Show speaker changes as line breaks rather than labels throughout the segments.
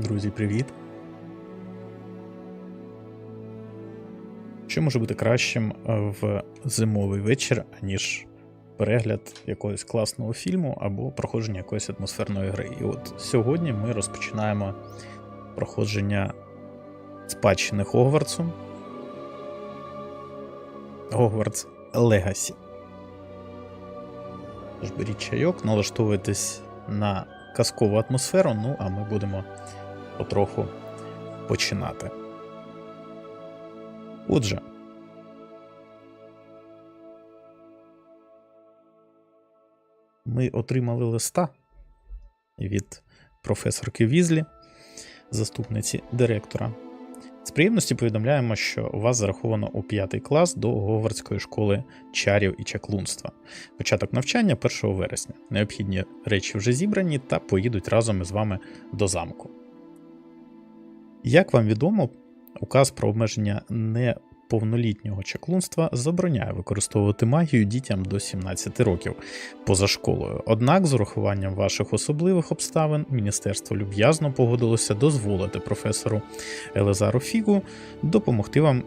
Друзі, привіт! Що може бути кращим в зимовий вечір, аніж перегляд якогось класного фільму або проходження якоїсь атмосферної гри? І от сьогодні ми розпочинаємо проходження Спадщини Хогвартсу. Гоґвортс Легасі. Тож беріть чайок, налаштовуйтесь на казкову атмосферу, ну а ми будемо потроху починати. Отже, ми отримали листа від професорки Візлі, заступниці директора. З приємності повідомляємо, що вас зараховано у 5 клас до Гоґвортської школи чарів і чаклунства. Початок навчання 1 вересня. Необхідні речі вже зібрані та поїдуть разом із вами до замку. Як вам відомо, указ про обмеження неповнолітнього чаклунства забороняє використовувати магію дітям до 17 років поза школою. Однак, з урахуванням ваших особливих обставин, міністерство люб'язно погодилося дозволити професору Елезару Фігу допомогти вам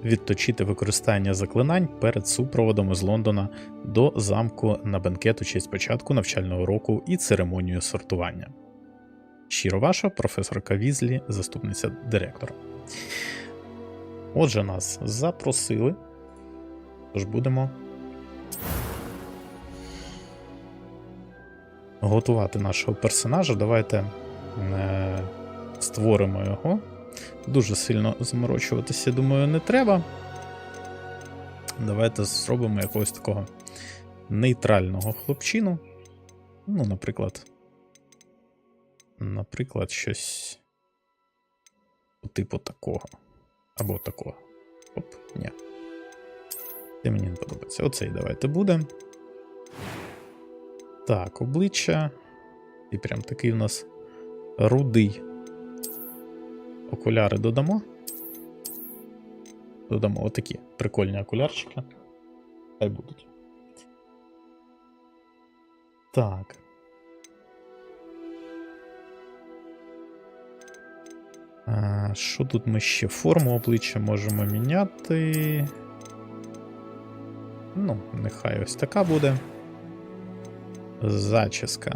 відточити використання заклинань перед супроводом із Лондона до замку на бенкет у честь початку навчального року і церемонію сортування. Щиро ваша професорка Візлі, заступниця директора. Отже, нас запросили, тож будемо готувати нашого персонажа. Давайте створимо його. Дуже сильно заморочуватися, думаю, не треба. Давайте зробимо якогось такого нейтрального хлопчину. Ну, наприклад, щось по типу такого. Або такого. Оп, ні. Це мені не подобається. Оцей давайте буде. Так, обличчя. І прям такий у нас рудий. Окуляри додамо. Додамо отакі прикольні окулярчики. Хай будуть. Так. Що тут ми ще? Форму обличчя можемо міняти. Ну, нехай ось така буде. Зачіска.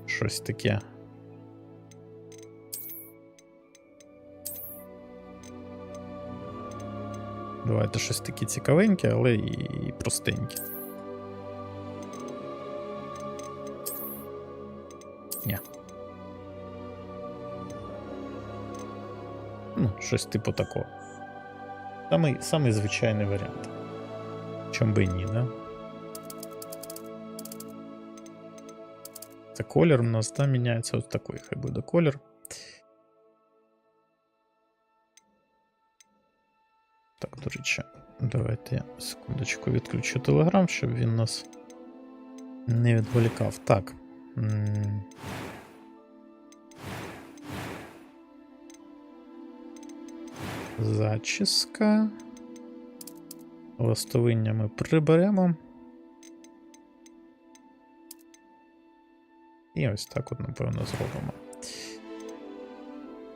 Щось таке. Давайте щось таке цікавеньке, але і простеньке. Ні. Ну, щось типу такого. Самий звичайний варіант. Чом би і ні, да? Це колір у нас, да, міняється. Ось такий хай буде колір. Так, до речі, давайте я секундочку відключу Telegram, щоб він нас не відволікав. Так. Зачіска. Ластовиння ми приберемо. І ось так от, напевно, зробимо.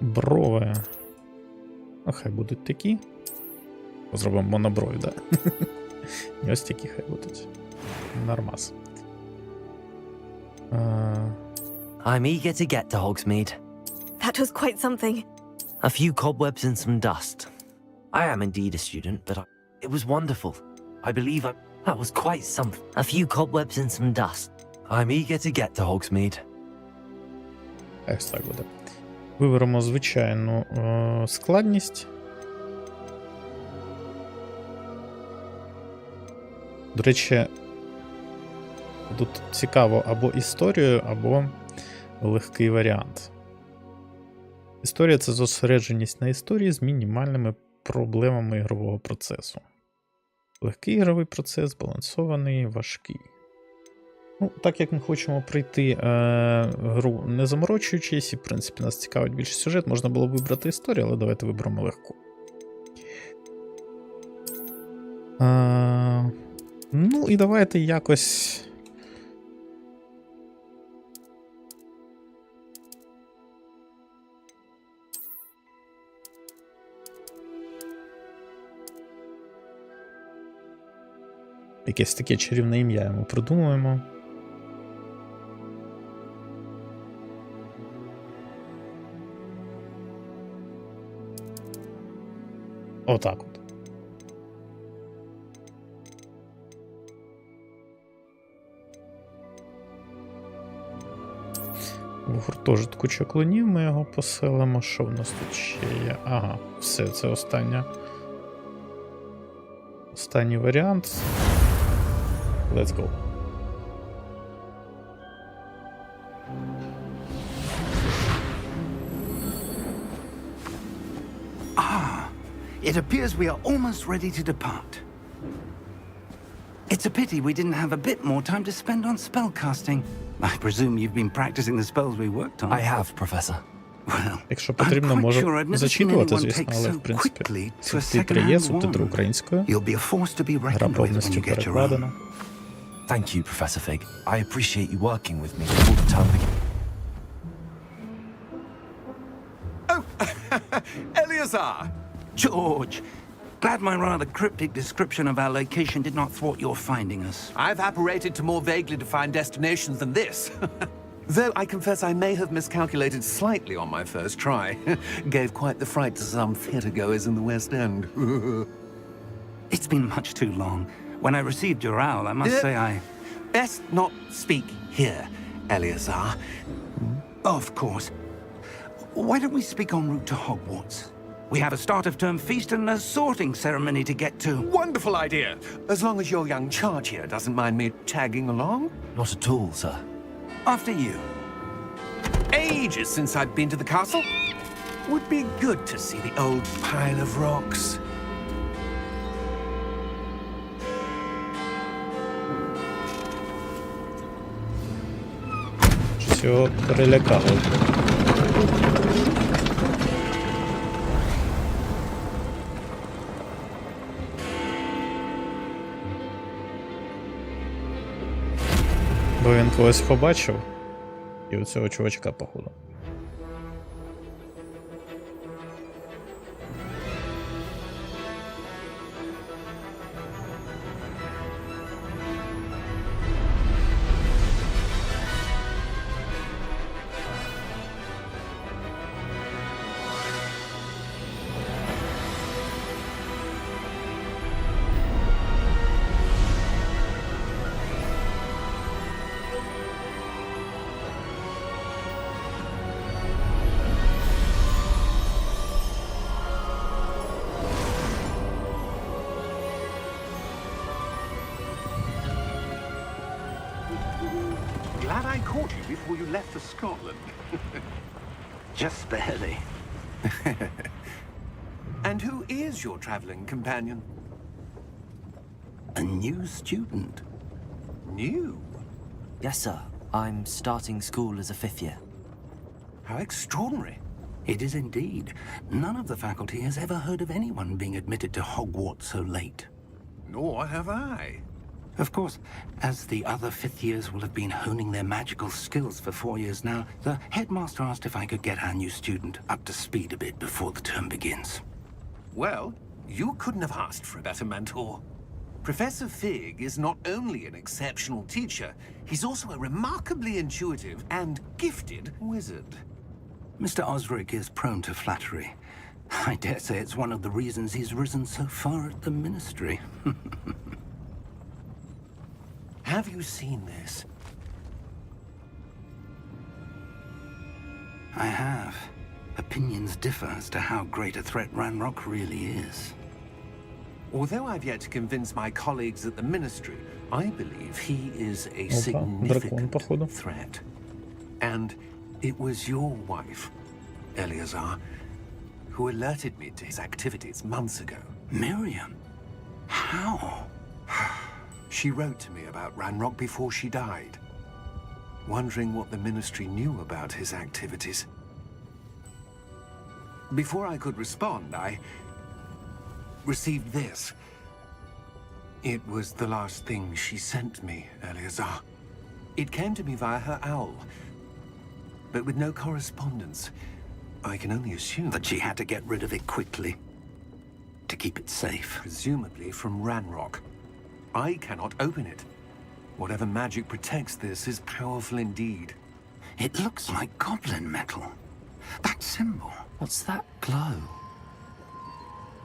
Брови. Хай будуть такі. Зробимо моноброві, да? І ось такі хай будуть. Нормас.
I'm eager to get to Hogsmeade.
That was quite something.
A few cobwebs and some dust. I am indeed a student, but it was wonderful. I believe that was quite something. A few cobwebs and some dust. I'm eager to get to Hogsmeade.
Ось так буде. Виберемо звичайну складність. До речі, тут цікаво або історію, або легкий варіант. Історія – це зосередженість на історії з мінімальними проблемами ігрового процесу. Легкий ігровий процес, збалансований, важкий. Ну, так як ми хочемо пройти гру не заморочуючись, і, в принципі, нас цікавить більше сюжет, можна було б вибрати історію, але давайте виберемо легку. Ну, і давайте якось... Якесь таке чарівне ім'я йому придумуємо. Отак от. В гуртожитку чаклунів ми його поселимо. Що в нас тут ще є? Ага, все, це останній варіант. Let's go.
It appears we are almost ready to depart. It's a pity we didn't have a bit more time to spend on spellcasting. I presume you've been practicing the spells we worked on.
I have, Professor.
Well,
Якщо потрібно, можу зачитувати, звісно, але, в принципі, підтримати субтитри українською. Гра повністю перекладена.
Thank you, Professor Fig. I appreciate you working with me all the time.
Oh, Eleazar! George, glad my rather cryptic description of our location did not thwart your finding us.
I've apparated to more vaguely defined destinations than this. Though I confess I may have miscalculated slightly on my first try. Gave quite the fright to some theatre-goers in the West End.
It's been much too long. When I received your owl, I must say I...
Best not speak here, Eleazar.
Of course. Why don't we speak en route to Hogwarts? We have a start-of-term feast and a sorting ceremony to get to.
Wonderful idea! As long as your young charge here doesn't mind me tagging along.
Not at all, sir.
After you.
Ages since I've been to the castle. Would be good to see the old pile of rocks.
Все перелякало. Бо він когось побачив, і у цього чувачка, походу.
Had I caught you before you left for Scotland?
Just barely.
And who is your traveling companion?
A new student.
New?
Yes, sir. I'm starting school as a 5th year.
How extraordinary.
It is indeed. None of the faculty has ever heard of anyone being admitted to Hogwarts so late.
Nor have I.
Of course, as the other 5th years will have been honing their magical skills for 4 years now, the headmaster asked if I could get our new student up to speed a bit before the term begins.
Well, you couldn't have asked for a better mentor. Professor Fig is not only an exceptional teacher, he's also a remarkably intuitive and gifted wizard.
Mr. Osric is prone to flattery. I dare say it's one of the reasons he's risen so far at the ministry.
Have you seen this?
I have. Opinions differ as to how great a threat Ranrock really is.
Although I've yet to convince my colleagues at the ministry, I believe he is a
дракон,
significant
походу.
threat. And it was your wife, Eleazar, who alerted me to his activities months ago.
Miriam? How?
She wrote to me about Ranrock before she died, wondering what the ministry knew about his activities. Before I could respond, I received this. It was the last thing she sent me, Eleazar. It came to me via her owl, but with no correspondence. I can only assume
That she had to get rid of it quickly. To keep it safe.
presumably from Ranrock. I cannot open it. Whatever magic protects this is powerful indeed.
It looks like goblin metal. That symbol.
What's that glow?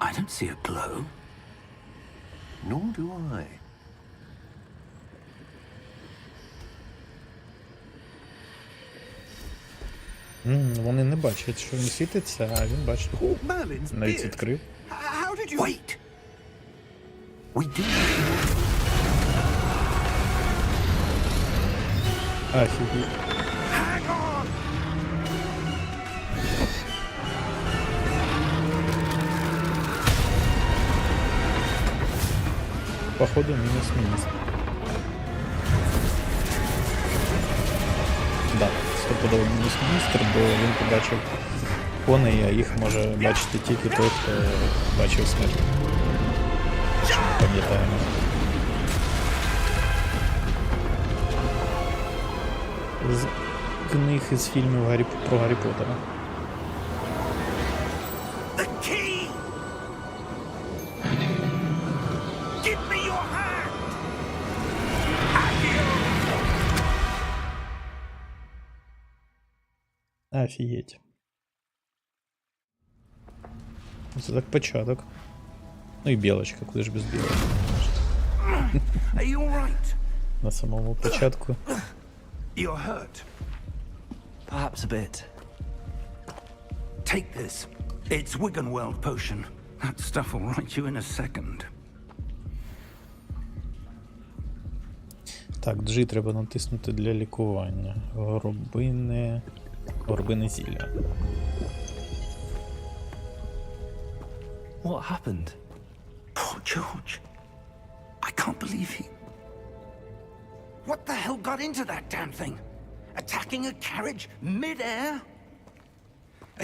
I don't see a glow.
Nor do I.
Вони не бачать, що він світиться, а він бачить.
Merlin's
Навіть
beard.
відкрив.
How did you...
Wait! We do.
Офігеть.
Hang on!
Походу, мінус-мінус. Да, стопудово мінус-міністр, бо він побачив коней, а їх може бачити тільки той, хто бачив смерть. Пам'ятаємо. З книг із фільмів про Гаррі Поттера.
The key! Give me your hand!
Офігеть. Це так початок. Ну і білочка, куди ж без білочки.
Are you alright?
На самому початку.
You're hurt.
Perhaps a bit.
Take this. It's Wiggenweld potion. That stuff will right you in a second.
Так, G треба натиснути для лікування. Горобине зілля.
What happened?
Poor George. I can't believe he... What the hell got into that damn thing? Attacking a carriage mid-air?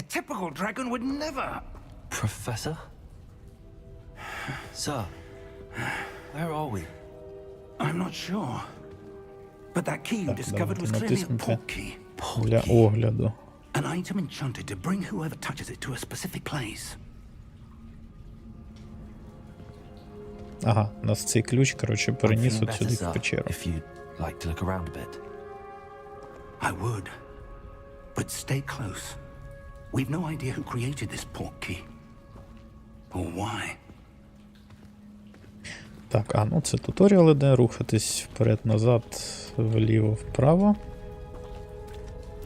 A typical dragon would never...
Professor? Sir, where are we?
I'm not sure. But that key you
Так,
discovered was
давайте
clearly a
натиснути
portkey.
для огляду.
An item enchanted to bring whoever touches it to a specific place.
Ага, нас цей ключ, коротше,
I'm
переніс
feeling
от
better,
сюди в
sir,
печеру.
if you'd like to look around a bit.
I would. But stay close. We've no idea who created this portkey. Or why.
Так, ну це туторіал іде, рухатись вперед-назад, вліво-вправо.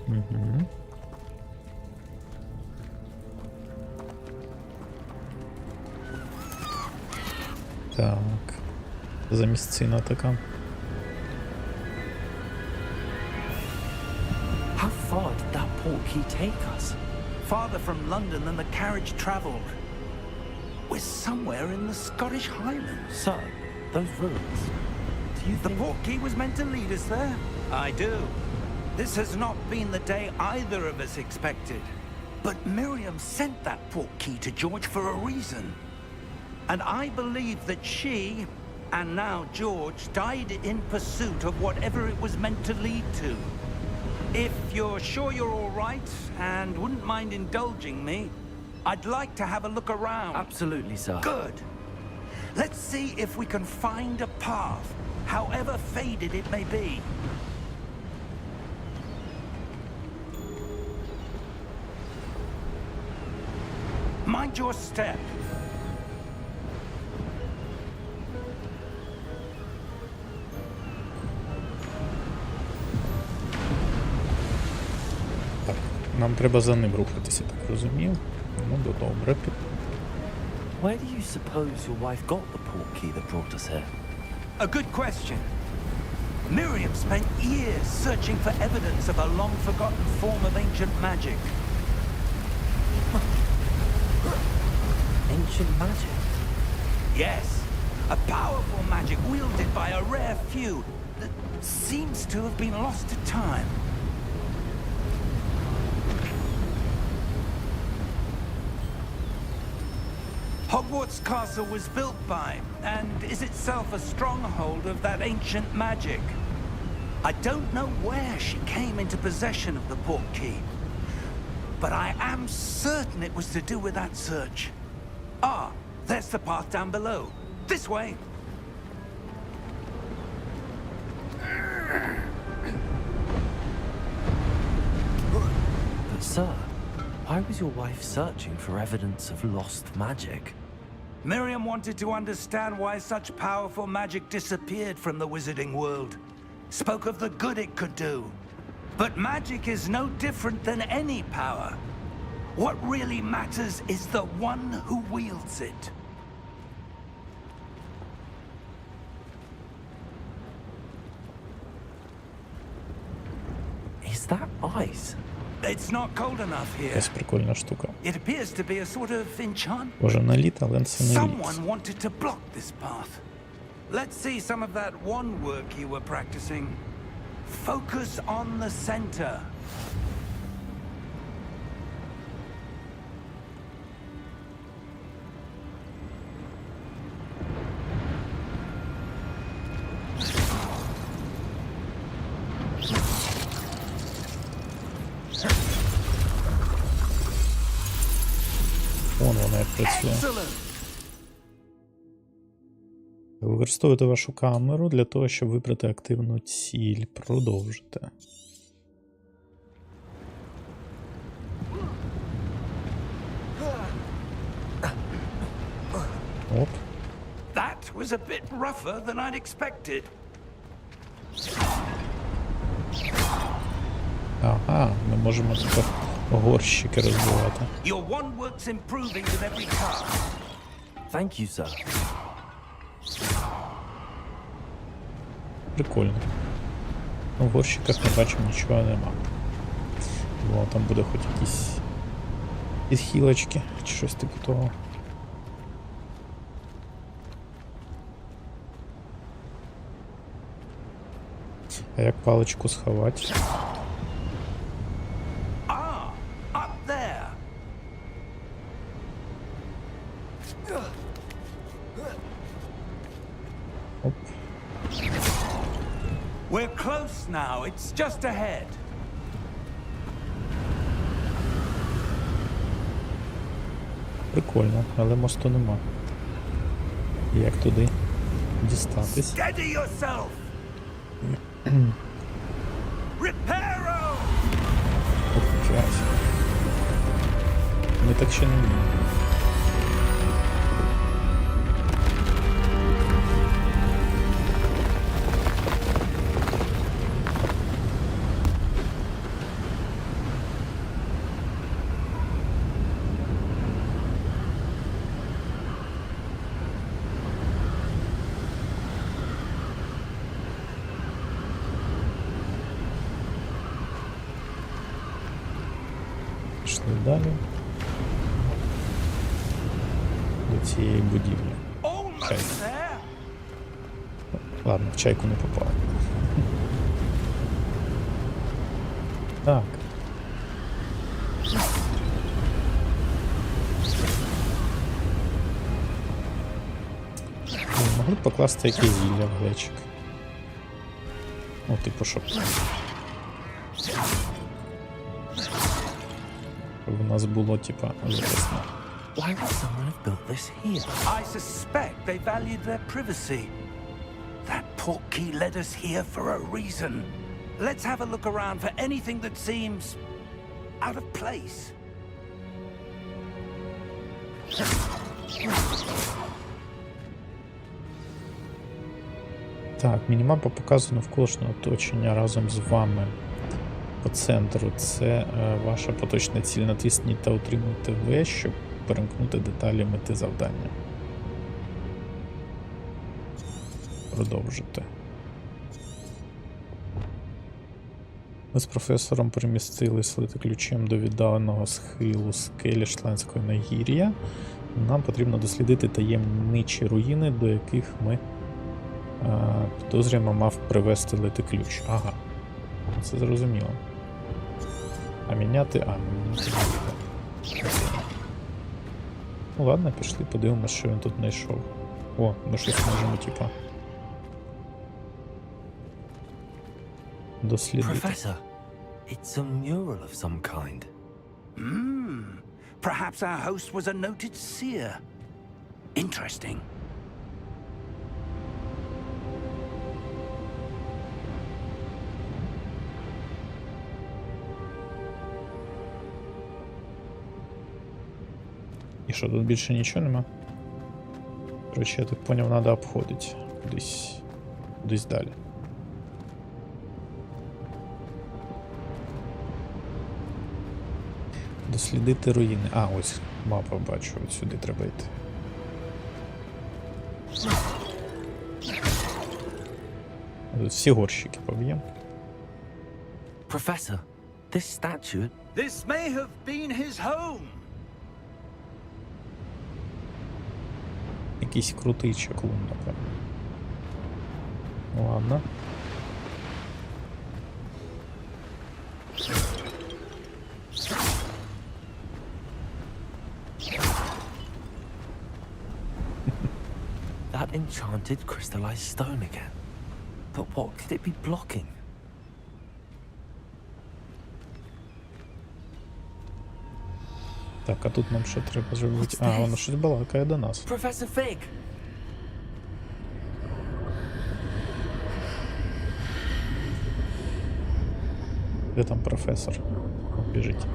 Угу. Так. За місцина така.
far did that portkey take us?
Farther from London than the carriage travelled. We're somewhere in the Scottish Highlands.
Sir, those ruins. Do you
The
think...
portkey was meant to lead us there? I do. This has not been the day either of us expected. But Miriam sent that portkey to George for a reason. And I believe that she, and now George, died in pursuit of whatever it was meant to lead to. If you're sure you're all right, and wouldn't mind indulging me, I'd like to have a look around.
Absolutely, sir.
Good. Let's see if we can find a path, however faded it may be. Mind your step.
Так, нам треба за ним рухатися, так розумів. Ну, добре.
Where do you suppose your wife got the portkey that brought us here?
A good question. Miriam spent years searching for evidence of a long-forgotten form of ancient magic.
Ancient magic?
Yes, a powerful magic wielded by a rare few that seems to have been lost to time. Hogwarts Castle was built by, and is itself a stronghold of that ancient magic. I don't know where she came into possession of the portkey, but I am certain it was to do with that search. Ah, there's the path down below. This way.
But sir, why was your wife searching for evidence of lost magic?
Miriam wanted to understand why such powerful magic disappeared from the wizarding world. Spoke of the good it could do. But magic is no different than any power. What really matters is the one who wields it.
Is that ice?
It's not cold enough here.
Якась прикольна штука.
It appears to be a sort of enchantment.
Може на лід, але це не лід.
Someone wanted to block this path. Let's see some of that one work you were practicing. Focus on the center.
Вон вона як працює.
Excellent.
Використовуйте вашу камеру для того, щоб вибрати активну ціль. Продовжити. Оп.
That was a bit rougher than I'd expected.
Ага, ми можемо тепер горщики розбивати.
Your one work's improving with every cast.
Thank you, sir.
Прикольно. Ну, в горщиках ми бачимо, нічого нема. Думав, там буде хоч якісь підхилочки чи щось типу того. А як паличку сховати?
Ah, up there.
Оп.
We're close now. It's just ahead.
Прикольно, але мосту нема. Як туди дістатись?
Steady yourself. Reparo!
Ох, час. Ми так ще не вміємо. Пішли далі. До цієї будівлі. Чайка. Ладно, в чайку не попав. Так. Могли б покласти якесь зілля в глечик. Ну, типу, щоб у нас було, типа, запасне.
Why would someone have built this here?
I suspect they valued their privacy. That portkey led us here for a reason. Let's have a look around for anything that seems out of place.
Так, мінімапа показує навколишнє оточення разом з вами. По центру це ваша поточна ціль. Натисніть та утримуйте В, щоб перемкнути деталі мети завдання. Продовжити. Ми з професором перемістились лити ключем до віддаленого схилу скелі Шотландського нагір'я. Нам потрібно дослідити таємничі руїни, до яких ми підозрюємо мав привести лити ключ. Ага. Це зрозуміло. А міняти... Ну ладно, пішли, подивимось, що він тут знайшов. О, ми щось можемо, типа, дослідити.
Professor, it's a mural of some kind.
Perhaps our host was a noted seer. Interesting.
І що, тут більше нічого нема? Короче, я так поняв, треба обходити. Кудись далі. Дослідити руїни. А, ось мапа бачу, от сюди треба йти. Тут всі горщики поб'ємо.
Professor, this statue...
This may have been his home.
Якийсь крутий чаклун, напевно. Ладно.
That enchanted crystallized stone again. But what could it be blocking?
Так, а тут нам що треба зробити? А, воно щось балакає до нас.
Professor Fig!
Де там професор? О, біжить.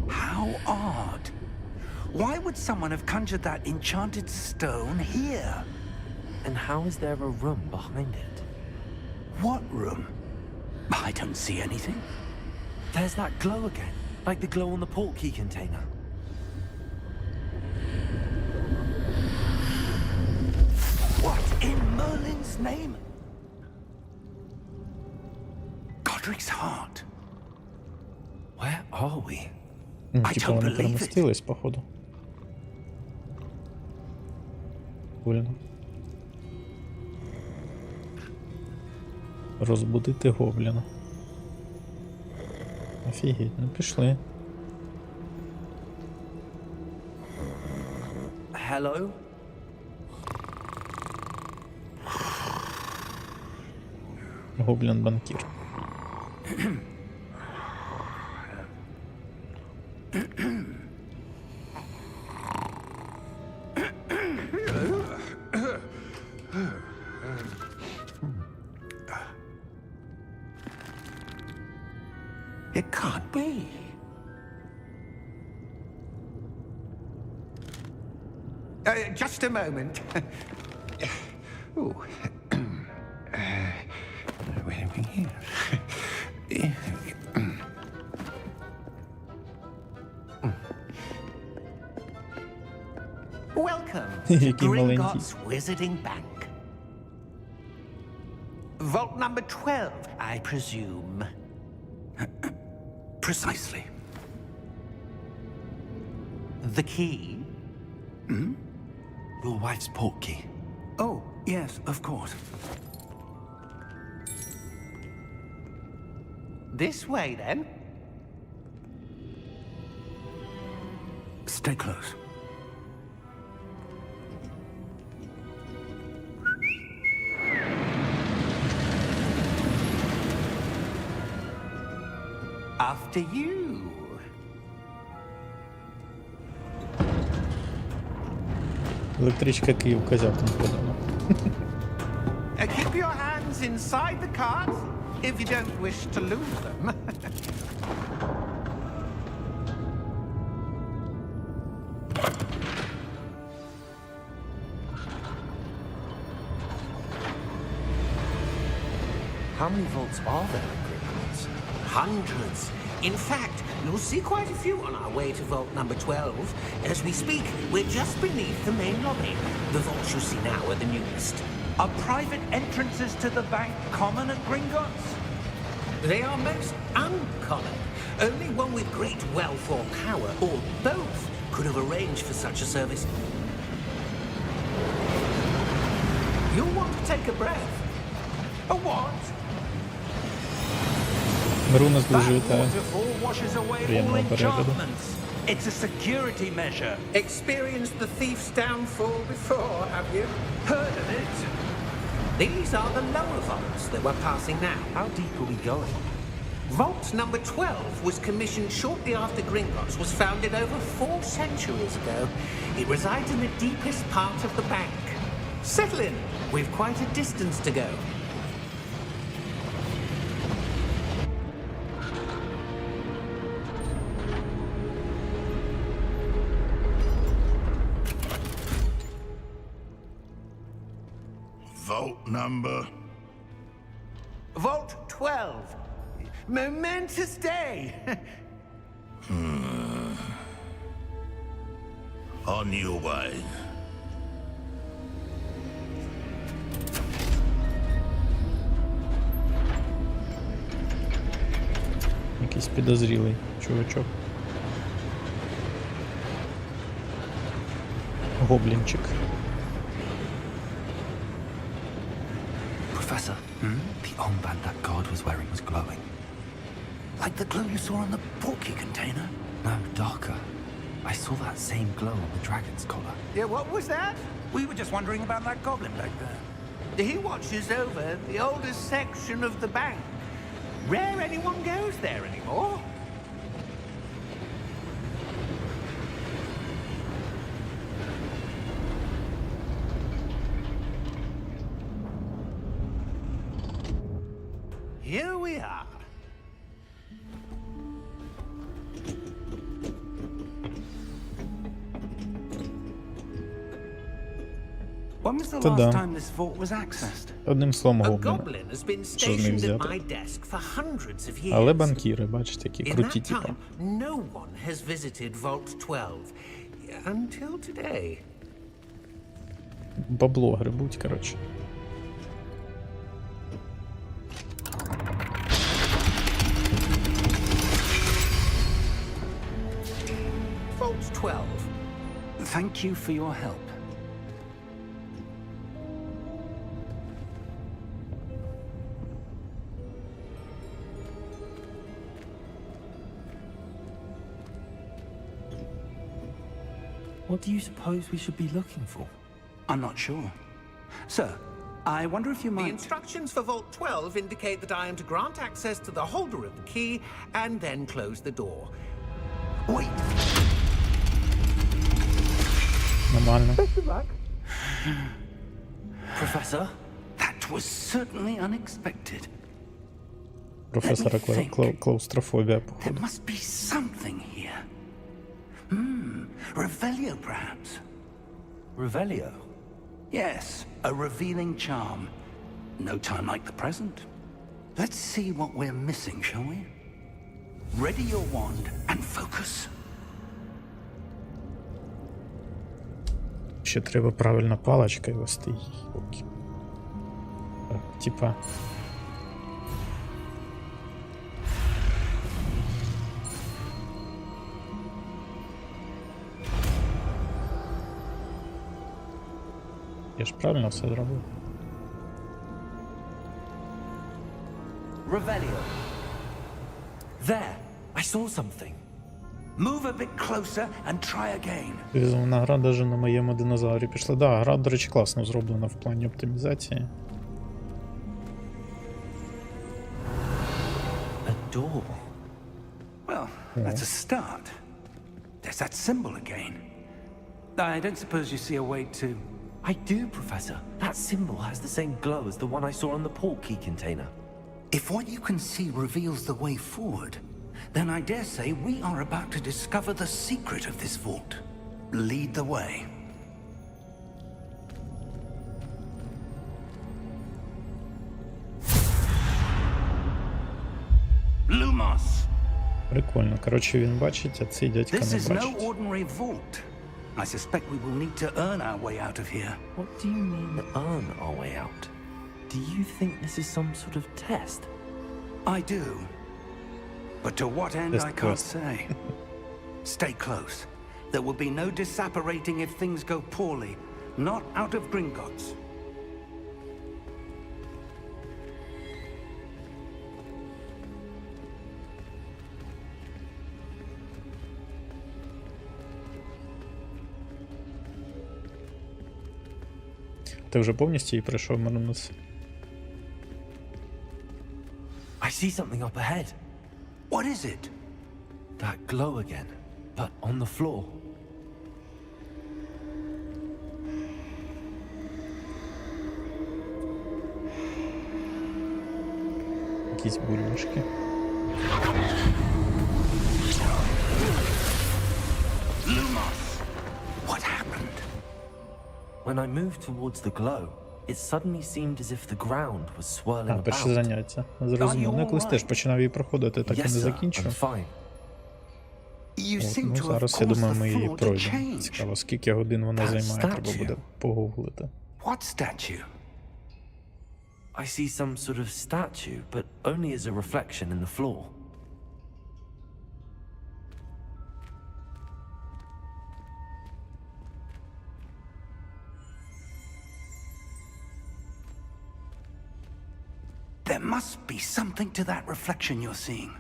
How odd. Why would someone have conjured that enchanted stone here?
And how is there a room behind it?
What room? I don't see anything.
There's that glow again, like the glow on the portkey container.
What in Merlin's name? Godric's heart.
Where are we?
Типа вони перемістились, походу. Прикольно. Розбудити гобліна. Офігеть, ну пішли.
Hello?
Гоблін-банкір.
It can't be. Just a moment. Ooh. Wait a minute. Welcome to
Який маленький.
Gringotts Wizarding Bank. Vault number 12, I presume. Precisely. The key?
Your wife's portkey.
Oh, yes, of course. This way, then. Stay close. After you.
Електричка Київ-Козятин подана.
Keep your hands inside the cart if you don't wish to lose them.
How many vaults are there in Goґвортсу?
Hundreds. In fact, you'll see quite a few on our way to vault number 12. As we speak, we're just beneath the main lobby. The vaults you see now are the newest.
Are private entrances to the bank common at Gringotts?
They are most uncommon. Only one with great wealth or power, or both, could have arranged for such a service. You'll want to take a breath.
A what?
Мируна дуже
That
вітаю.
waterfall washes away all
Приємного перегляду.
enchantments. It's a security measure.
Experienced the thief's downfall before, have you?
Heard of it?
These are the lower vaults that we're passing now.
How deep are we going?
Vault number 12 was commissioned shortly after Gringotts was founded over 4 centuries ago. It resides in the deepest part of the bank. Settle in. We've quite a distance to go.
Vault number.
Vault 12. Momentous day.
On your way.
Якийсь підозрілий чувачок. Гоблінчик.
Professor, the armband that guard was wearing was glowing.
Like the glow you saw on the portkey container?
No, darker. I saw that same glow on the dragon's collar.
Yeah, what was that? We were just wondering about that goblin back there. He watches over the oldest section of the bank. Rare anyone goes there anymore. Here we are. When was the
Ta-da.
last time this vault was accessed?
Одним словом,
A
гобліни.
goblin has been
Що з них
stationed at
взяти?
my desk for hundreds of years.
Але банкіри, бачите, які
In
круті
that
типа.
time, no one has visited Vault 12 until today.
Бабло грибуть, коротше.
Vault 12.
Thank you for your help.
What do you suppose we should be looking for?
I'm not sure. Sir, I wonder if you
The
might...
instructions for Vault 12 indicate that I am to grant access to the holder of the key and then close the door.
Wait!
Нормально.
Professor?
That was certainly unexpected.
Професора клаустрофобія,
There
походу.
must be something here. Revelio, perhaps?
Revelio?
Yes, a revealing charm. No time like the present. Let's see what we're missing, shall we? Ready your wand and focus.
Ще треба правильно паличкою вести її. Так, типа Я ж правильно все зробив.
Revelio. There, I saw something.
Move a bit closer and try again.
Візована гра даже на моєму динозаврі пішла. Да, гра, до речі, класно зроблена в плані оптимізації.
A door.
Well, that's a start. There's that symbol again. I don't suppose you see a way to...
I do, Professor. That symbol has the same glow as the one I saw on the port key container.
If what you can see reveals the way forward, then I dare say we are about to discover the secret of this vault. Lead the way. Lumos!
Прикольно. Коротше, він бачить, а цей дядька
This
не
is no
бачить.
ordinary vault. I suspect we will need to earn our way out of here.
What do you mean, earn our way out? Do you think this is some sort of test?
I do. But to what end,
Just
I can't
quest.
say. Stay close. There will be no disapparating if things go poorly. Not out of Gringotts.
Ти вже повністю її пройшов, Марнус?
I see something up ahead.
What is it?
That glow again, but on the floor.
Якісь бульбашки.
Lumos! What happened?
When I moved towards the glow, it suddenly seemed as if the ground was swirling
Перше
about.
заняття. Зрозуміло. Ну, я колись теж починав її проходити, так і
Yes,
не
sir, I'm
закінчив.
fine.
You
От,
seem
ну,
to have
зараз, я
caused
думаю,
the
ми її
floor to
пройдемо.
change.
Цікаво, скільки годин вона
That
займає, треба
statue.
буде погуглити.
What statue?
I see some sort of statue, but only as a reflection in the floor.
There must be something to that reflection you're seeing.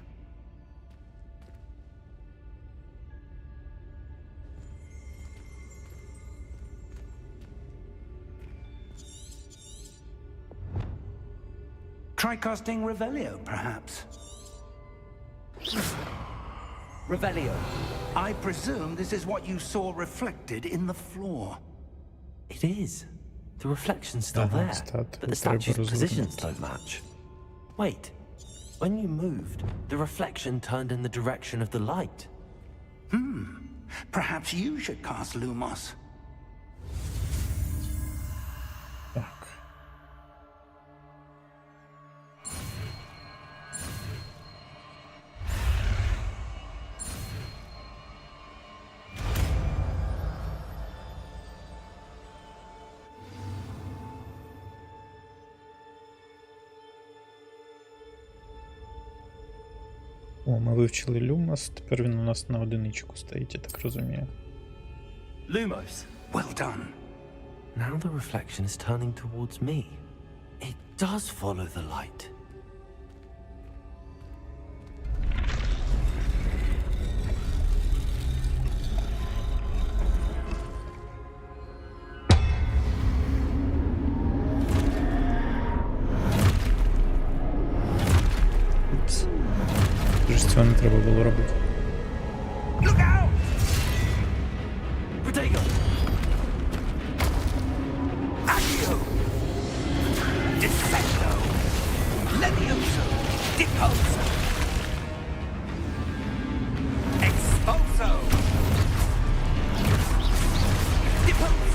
Try casting Revelio, perhaps.
Revelio.
I presume this is what you saw reflected in the floor.
It is. The reflection's still
Uh-huh,
there,
stat-
but the
треба
statue's positions
розвернути.
don't match. Wait. When you moved, the reflection turned in the direction of the light.
Perhaps you should cast Lumos.
Так. О, ми вивчили Люмос, тепер він у нас на одиничку стоїть, я так розумію.
Lumos.
Well done.
Now the reflection is turning towards me. It does follow the light.
Упс. Вже цього не треба було робити.
Look out!
Protego!
Accio! Defecto! Levioso! Deposo! Expulso! Depose!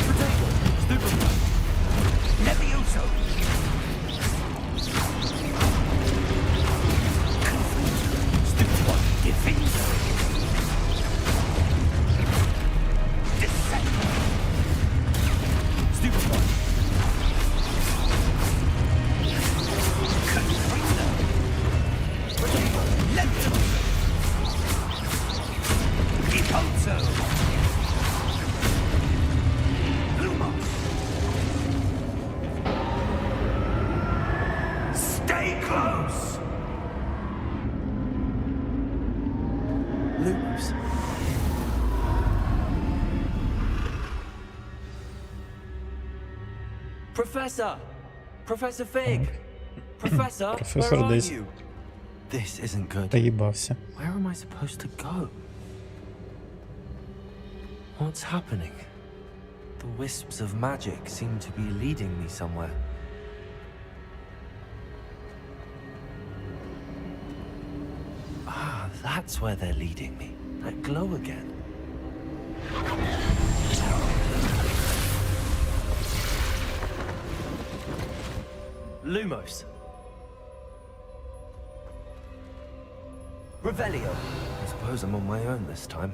Protego! Stupid!
Levioso!
Stupid one!
Defenso! Defecto!
Stupid one! Professor! Professor Fig! Professor,
Професор
where are
десь
you? This isn't good.
поїбався.
Where am I supposed to go? What's happening? The wisps of magic seem to be leading me somewhere. Ah, that's where they're leading me. That glow again. Lumos. Revelio. I suppose I'm on my own this time.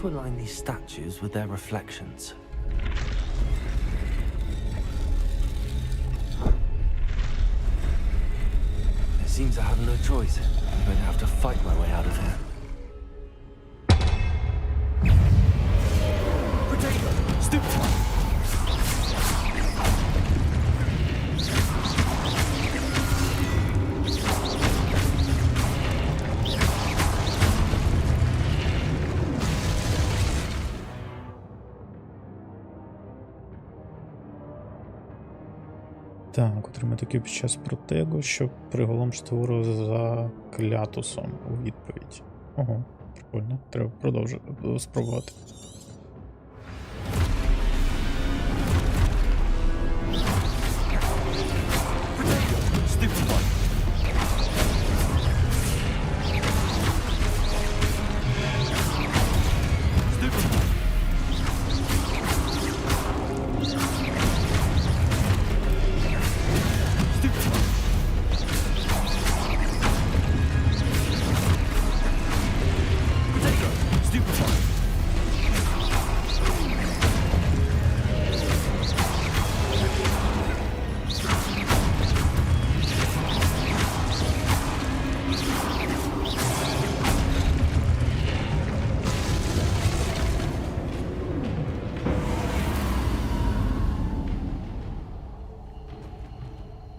To align these statues with their reflections. It seems I have no choice. I'm going to have to fight my way out of here. Potato! Stupid!
Так, отримати Q під час протегу, щоб приголомшити ворога за клятусом у відповідь. Ого, прикольно. Треба продовжити спробувати.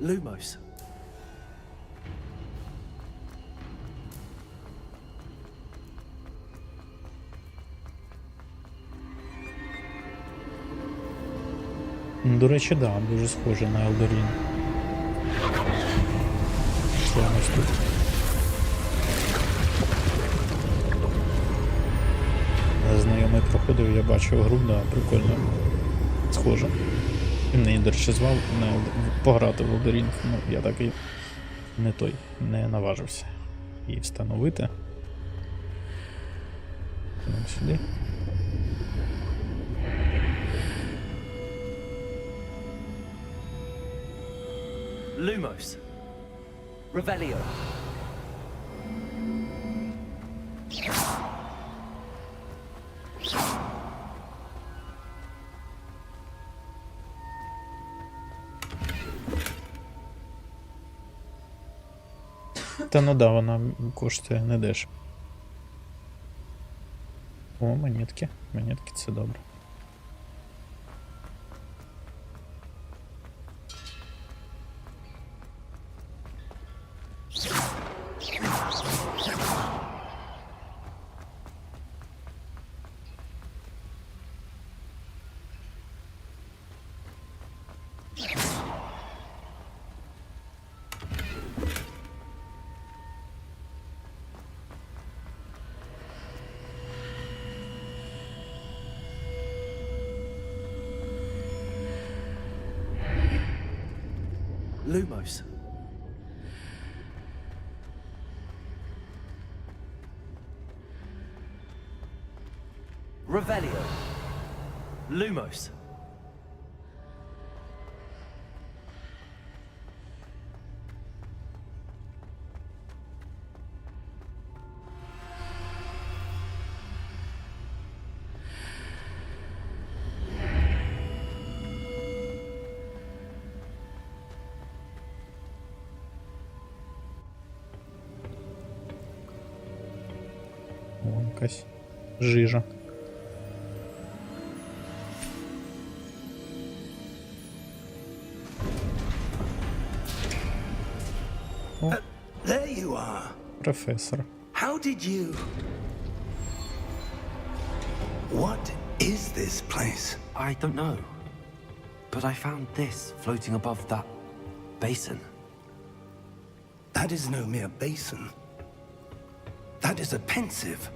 Lumos.
До речі, да, дуже схоже на Елдорін. Що у нас тут? Знайомий проходив, я бачив гру, да, прикольно. Схоже. І мені, до речі, звав пограти в Елдорін, ну я так і не наважився її встановити. Підемо сюди.
Lumos. Revelio.
Та ну да, вона коштує не дешево. О, монетки. Монетки це добре.
Lumos. Revelio. Lumos.
якась жижа. О,
There you are.
професор.
How did you... What is this place?
I don't know. But I found this floating above that basin.
That is no mere basin. That is a pensive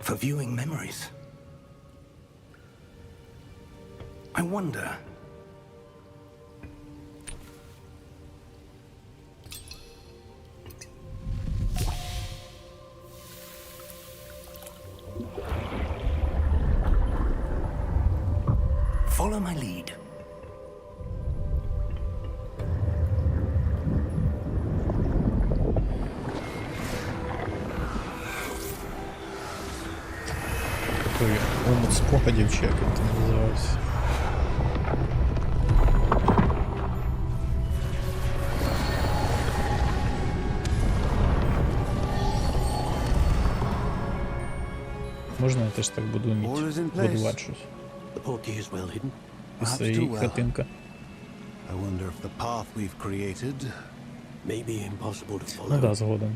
for viewing memories. I wonder... Follow my lead.
Той омут спогадів, чи як він там називався. Можна я теж так буду вміти будувати щось?
The portkey is well hidden.
І своїй хатинка.
I wonder if the path we've created may be impossible to follow.
Ну да, згодом.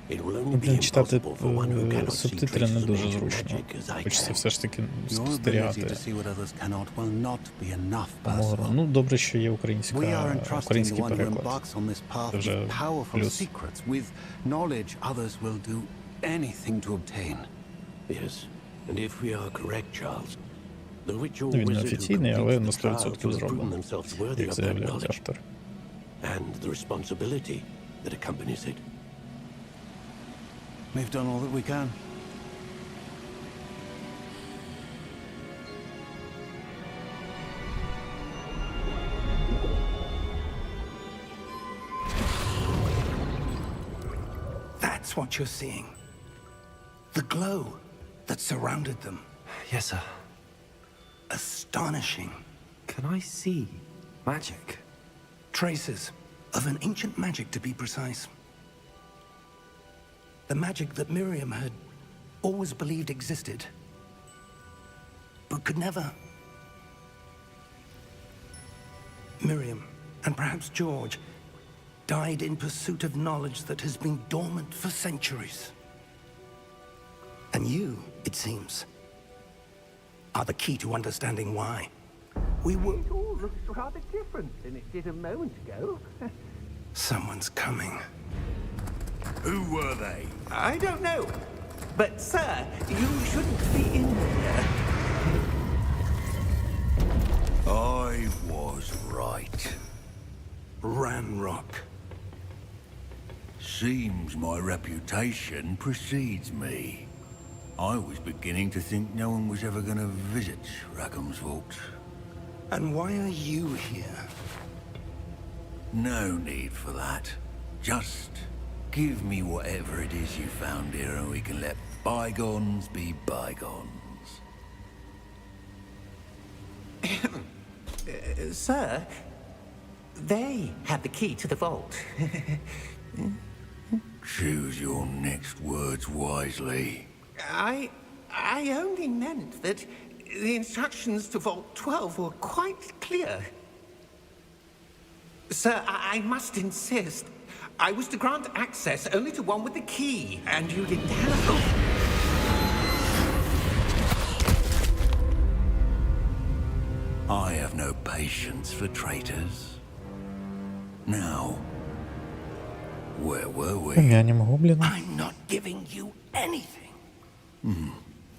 It will only be
Блін, читати
impossible for one who cannot see
субтитри не
traces of
дуже
ancient
зручно.
magic as I
Хочеться
can.
все ж таки
Your ability
спостерігати
to see what others cannot will not be enough
по гору.
personal.
Ну, добре, що є
We are
український
entrusting the one who
переклад.
embarks on this path
Вже
with powerful
плюс.
secrets, with knowledge others will do anything to obtain.
Yes, and if we are correct, Charles, the witch or
Він не
wizard who
офіційний, але на
completes the trials
100%
will have proven
зроблено,
themselves worthy
як
of that
заявляє
knowledge
автор.
and the responsibility that accompanies it.
We've done all that we can.
That's what you're seeing. The glow that surrounded them.
Yes, sir.
Astonishing.
Can I see magic?
Traces of an ancient magic, to be precise. The magic that Miriam had always believed existed, but could never. Miriam, and perhaps George, died in pursuit of knowledge that has been dormant for centuries. And you, it seems, are the key to understanding why. We were...
It all looks rather different than it did a moment ago.
Someone's coming.
Who were they?
I don't know. But, sir, you shouldn't be in here.
I was right.
Ranrock.
Seems my reputation precedes me. I was beginning to think no one was ever going to visit Rackham's vault.
And why are you here?
No need for that. Just give me whatever it is you found here and we can let bygones be bygones.
Sir, they have the key to the vault.
Choose your next words wisely.
I only meant that the instructions to Vault 12 were quite clear. Sir, I must insist. I was to grant access only to one with the key, and you didn't have...
I have no patience for traitors. Now, where were we?
Помянем гоблина.
I'm not giving you anything.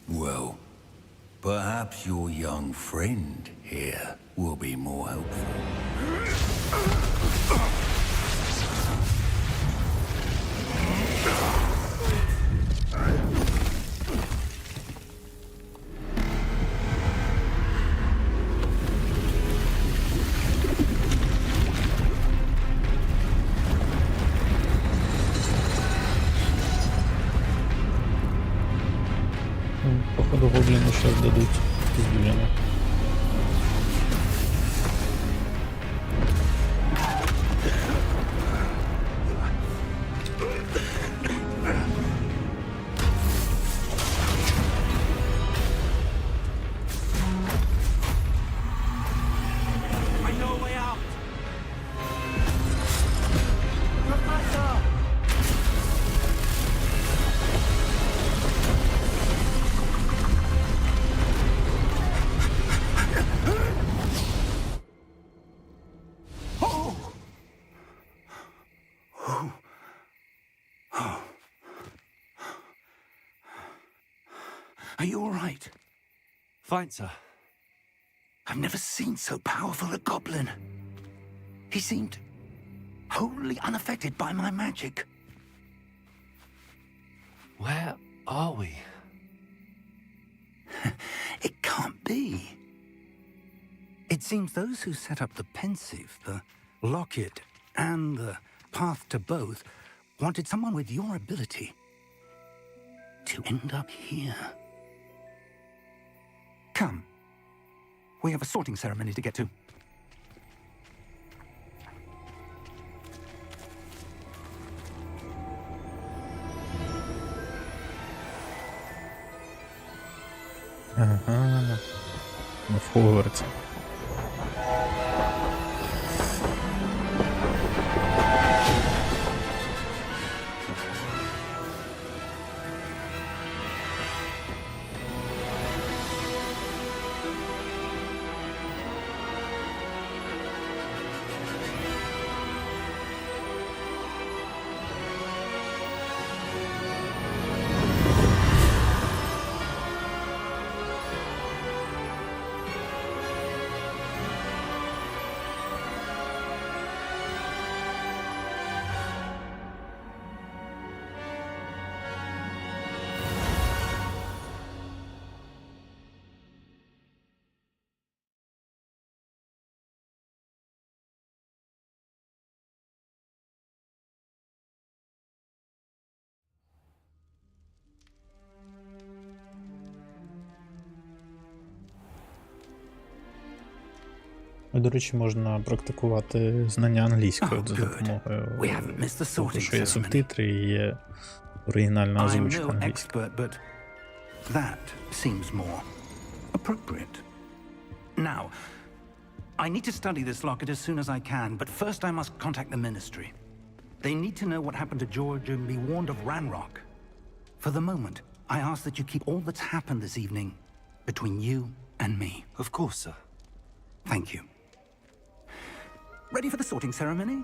Well, perhaps your young friend here will be more helpful.
Походу гоблину сейчас дадут пиздюлину.
Are you all right?
Fine, sir.
I've never seen so powerful a goblin. He seemed wholly unaffected by my magic.
Where are we?
It can't be. It seems those who set up the pensive, the locket, and the path to both wanted someone with your ability to end up here. Come. We have a sorting ceremony to get to.
Ага. Ми в Хогвартсі. До речі, можна практикувати знання англійської за допомогою того, що є субтитри і є оригінальна озвучка англійська.
That seems more appropriate. Now, I need to study this locket as soon as I can, but first I must contact the Ministry. They need to know what happened to George and be warned of Ranrock. For the moment, I ask that you keep all that's happened this evening between you and me.
Of course, sir.
Thank you. Ready for the sorting ceremony?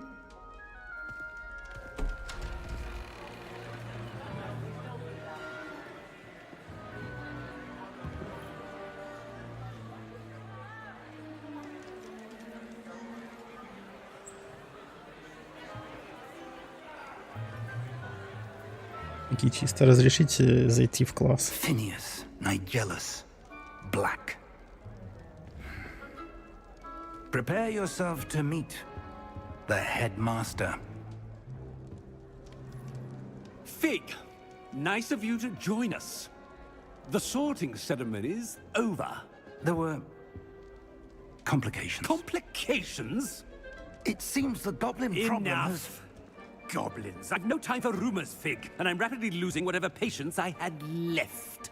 Які чисто разрешите зайти в класс.
Phineas, Nigellus, Black. Prepare yourself to meet the headmaster.
Fig, nice of you to join us. The sorting ceremony's over.
There were complications.
Complications?
It seems the goblin problem has...
Enough. Goblins. I've no time for rumors, Fig, and I'm rapidly losing whatever patience I had left.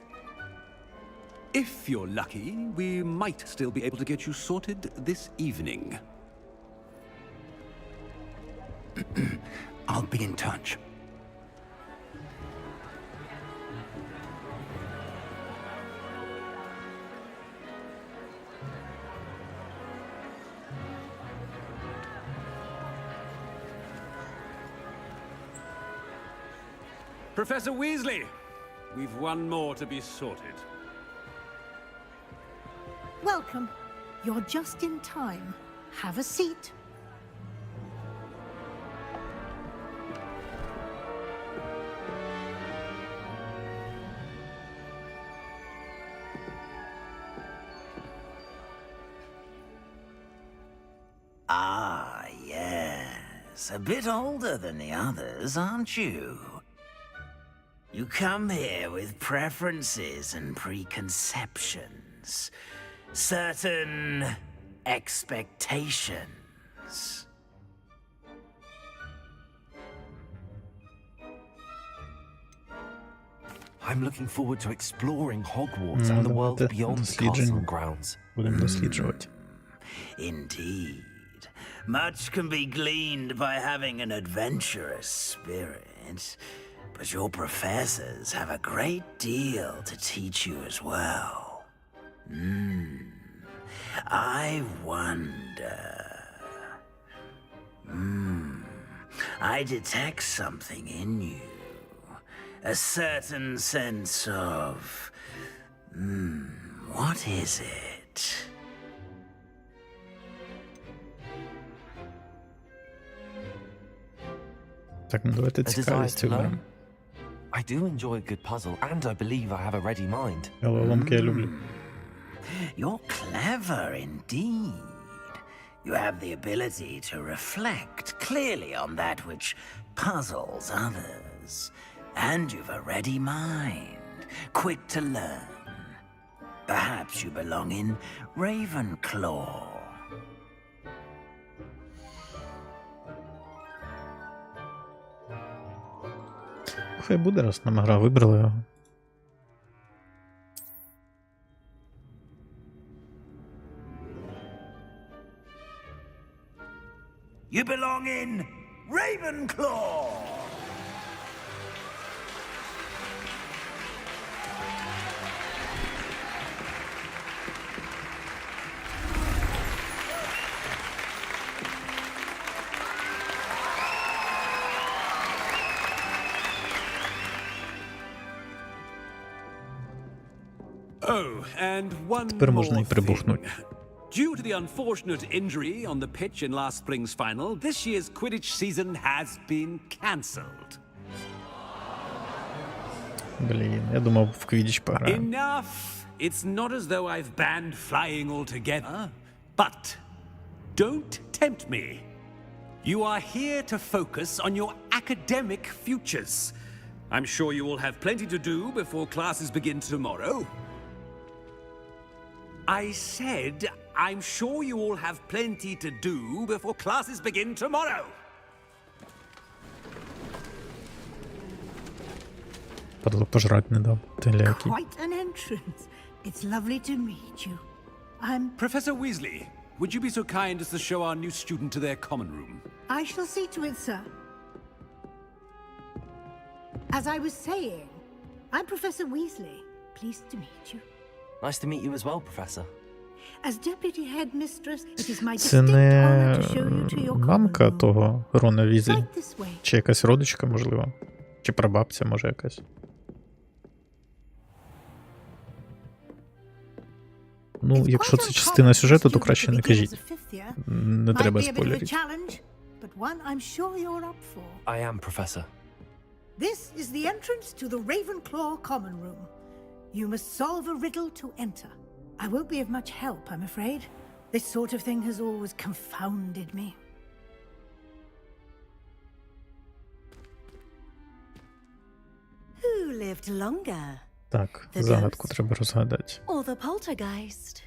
If you're lucky, we might still be able to get you sorted this evening.
I'll be in touch.
Professor Weasley, we've one more to be sorted.
Welcome. You're just in time. Have a seat.
Ah, yes. A bit older than the others, aren't you? You come here with preferences and preconceptions. Certain expectations.
I'm looking forward to exploring Hogwarts and the world beyond the castle grounds.
Будемо досліджувати.
Indeed. Much can be gleaned by having an adventurous spirit, but your professors have a great deal to teach you as well. I wonder... I detect something in you. A certain sense of What is it?
Так, ну давайте
A desire
цікавість
to
виберемо.
learn. I do enjoy a good puzzle, and I believe I have a ready mind.
Головоломки я люблю.
You're clever indeed. You have the ability to reflect clearly on that which puzzles others. And you've a ready mind, quick to learn. Perhaps you belong in Ravenclaw.
Хай буде, раз нам гра вибрала його.
You belong in Ravenclaw!
Oh, and one
Тепер можна
more
і прибухнути.
thing. Due to the unfortunate injury on the pitch in last spring's final, this year's Quidditch season has been cancelled.
Блін, я думав в Квідіч пограємо.
Enough! It's not as though I've banned flying altogether. But don't tempt me. You are here to focus on your academic futures. I'm sure you will have plenty to do before classes begin tomorrow. I said, I'm sure you all have plenty to do before classes begin tomorrow.
Падло пожрать не дав. Ти ляки.
Quite an entrance. It's lovely to meet you. I'm...
Professor Weasley, would you be so kind as to show our new student to their common room?
I shall see to it, sir. As I was saying, I'm Professor Weasley. Pleased to meet you.
Nice to meet you as well, Professor.
As deputy headmistress, it is my
Це
distinct honor
не
to show you to your common
мамка
room.
того Рона Візлі?
Right this way.
Чи якась родичка, можливо? Чи прабабця, може, якась? Ну, якщо це частина сюжету, то краще не кажіть. Не треба спойлерити.
I am, Professor.
This is the entrance to the Ravenclaw common room. You must solve a riddle to enter. I won't be of much help, I'm afraid. This sort of thing has always confounded me.
Who lived longer?
Так,
The
загадку
ghost?
треба розгадати.
Or the poltergeist?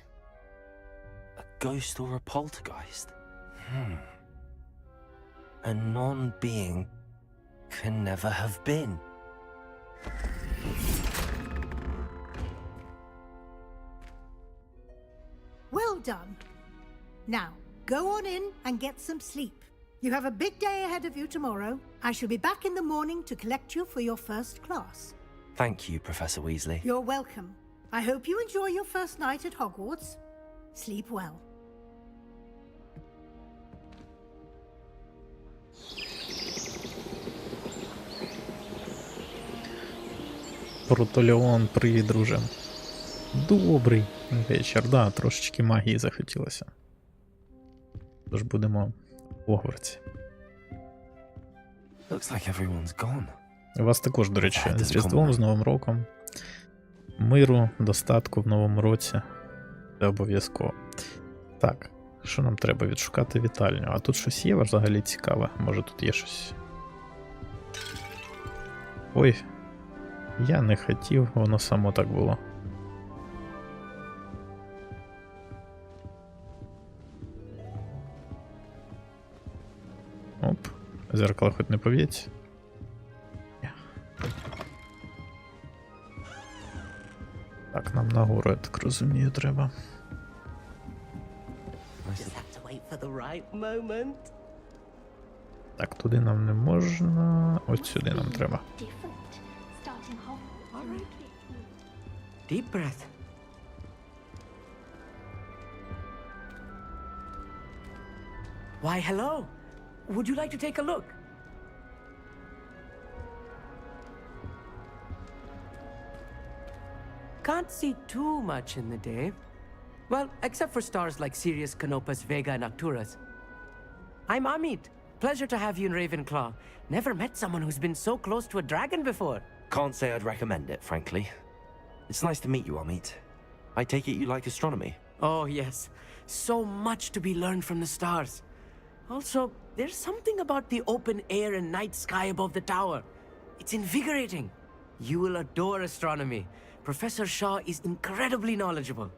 A ghost or a poltergeist? A non-being can never have been.
Well done. Now, go on in and get some sleep. You have a big day ahead of you tomorrow. I shall be back in the morning to collect you for your first class.
Thank you, Professor Weasley.
You're welcome. I hope you enjoy your first night at Hogwarts. Sleep well.
Протолеон, привіт, друже. Добрий вечір. Да, трошечки магії захотілося. Тож будемо в Гогвартсі.
Looks like everyone's gone.
У вас також, до речі, з Різдвом, з Новим роком. Миру, достатку в новому році. Це обов'язково. Так, що нам треба? Відшукати вітальню. А тут щось є взагалі цікаве? Може тут є щось? Ой, я не хотів, воно само так було. Оп, зеркало хоч не повіється. Так, нам нагору, я так розумію, треба. Так, туди нам не можна. Ось сюди нам треба.
Deep breath. Why, hello. Would you like to take a look?
can't see too much in the day. Well, except for stars like Sirius, Canopus, Vega, and Arcturus. I'm Amit. Pleasure to have you in Ravenclaw. Never met someone who's been so close to a dragon before.
Can't say I'd recommend it, frankly. It's nice to meet you, Amit. I take it you like astronomy?
Oh, yes. So much to be learned from the stars. Also, there's something about the open air and night sky above the tower. It's invigorating. You will adore astronomy. Professor Shaw is incredibly knowledgeable.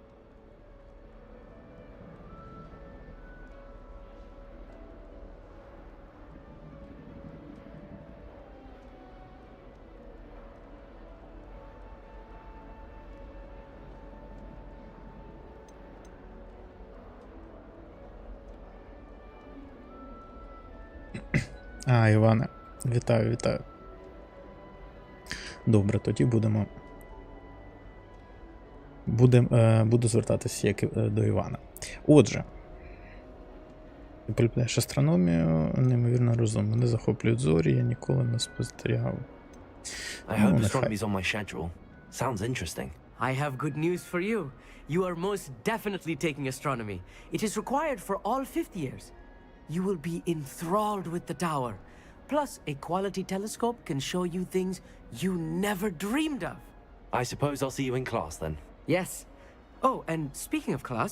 Іване, вітаю. Добре, тоді буду звертатися як до Івана. Отже, ти полюбляєш астрономію, неймовірно розумно. Не захоплюють зорі, я ніколи не спостерігав.
I hope astronomy's on my schedule. Sounds interesting.
I have good news for you. You are most definitely taking astronomy. It is required for all fifth years. You will be enthralled with the tower. Plus, a quality telescope can show you things you never dreamed of.
I suppose I'll see you in class then.
Yes. Oh, and speaking of class,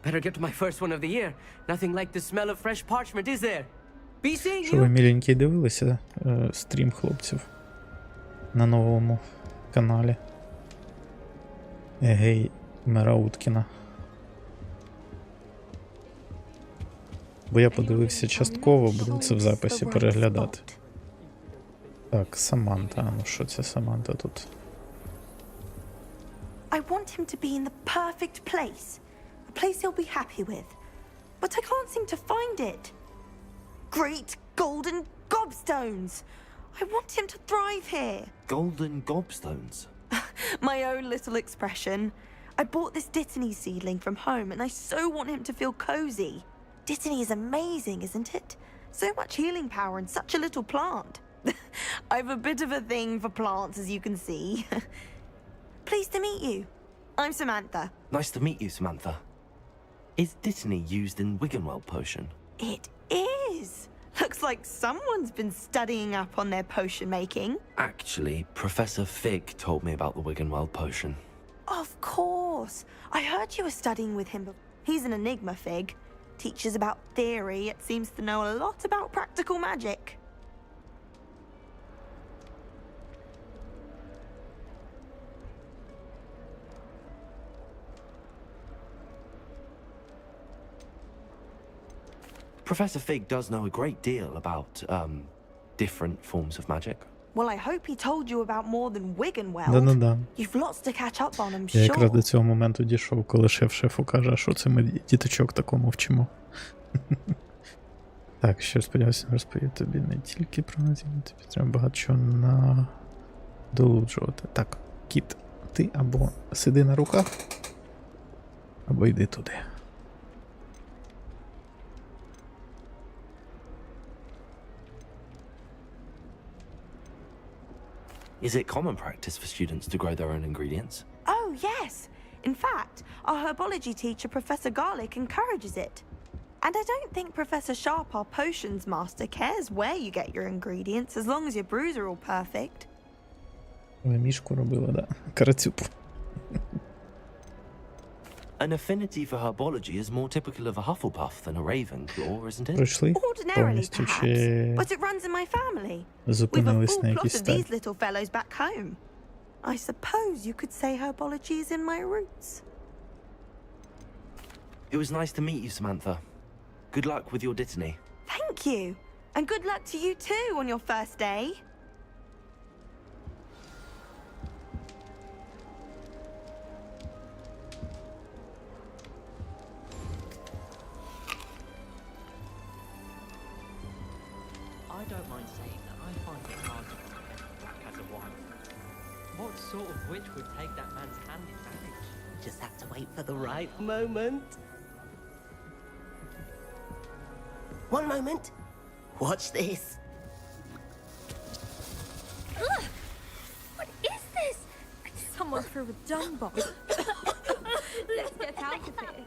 better get to my first one of the year. Nothing like the smell of fresh parchment, is there? Be seeing
Що ви,
you.
міленькі, дивилися стрім хлопців на новому каналі Егей Мерауткіна? Бо я подивився частково, буду це в записі переглядати. Так, Саманта. Ну що це Саманта тут?
I want him to be in the perfect place. A place he'll be happy with. But I can't seem to find it. Great golden gobstones! I want him to thrive here.
Golden gobstones?
My own little expression. I bought this Dittany seedling from home and I so want him to feel cozy. Dittany is amazing, isn't it? So much healing power in such a little plant. I've a bit of a thing for plants, as you can see. Pleased to meet you. I'm Samantha.
Nice to meet you, Samantha. Is Dittany used in Wiggenweld potion?
It is. Looks like someone's been studying up on their potion making.
Actually, Professor Fig told me about the Wiggenweld potion.
Of course. I heard you were studying with him. He's an enigma, Fig. Teaches about theory, yet seems to know a lot about practical magic.
Professor Fig does know a great deal about, different forms of magic.
Well, I hope he told you about more than Wiggenweld.
Да-да-да.
You've lots to catch up on, I'm
Я якраз
sure.
до цього моменту дійшов, коли шефу каже, а що це ми діточок такому вчимо. Так, що сподіваюся, розповів тобі не тільки про надійну, тобі треба багато чого надолуджувати. Так, кіт, ти або сиди на руках, або йди туди.
Is it common practice for students to grow their own ingredients?
Oh, yes. In fact, our herbology teacher, Professor Garlick, encourages it. And I don't think Professor Sharp, our potions master, cares where you get your ingredients, as long as your brews are all perfect.
Ви мішку робили, да? Карацюпу.
An affinity for herbology is more typical of a Hufflepuff than a Ravenclaw, isn't it?
Пройшли
Ordinarily,
повністю,
perhaps,
чи
but it runs in my family. We've a
зупинились
full
на
plot
якійсь
of
стадії?
these little fellows back home. I suppose you could say herbology is in my roots.
It was nice to meet you, Samantha. Good luck with your Dittany.
Thank you. And good luck to you too on your first day.
I don't mind saying that I find it hard to comprehend Black as a wife. What sort of witch would take that man's hand in marriage?
Just have to wait for the right moment. One moment. Watch this.
What is this? Some
someone threw a dung bomb. Let's get out of here.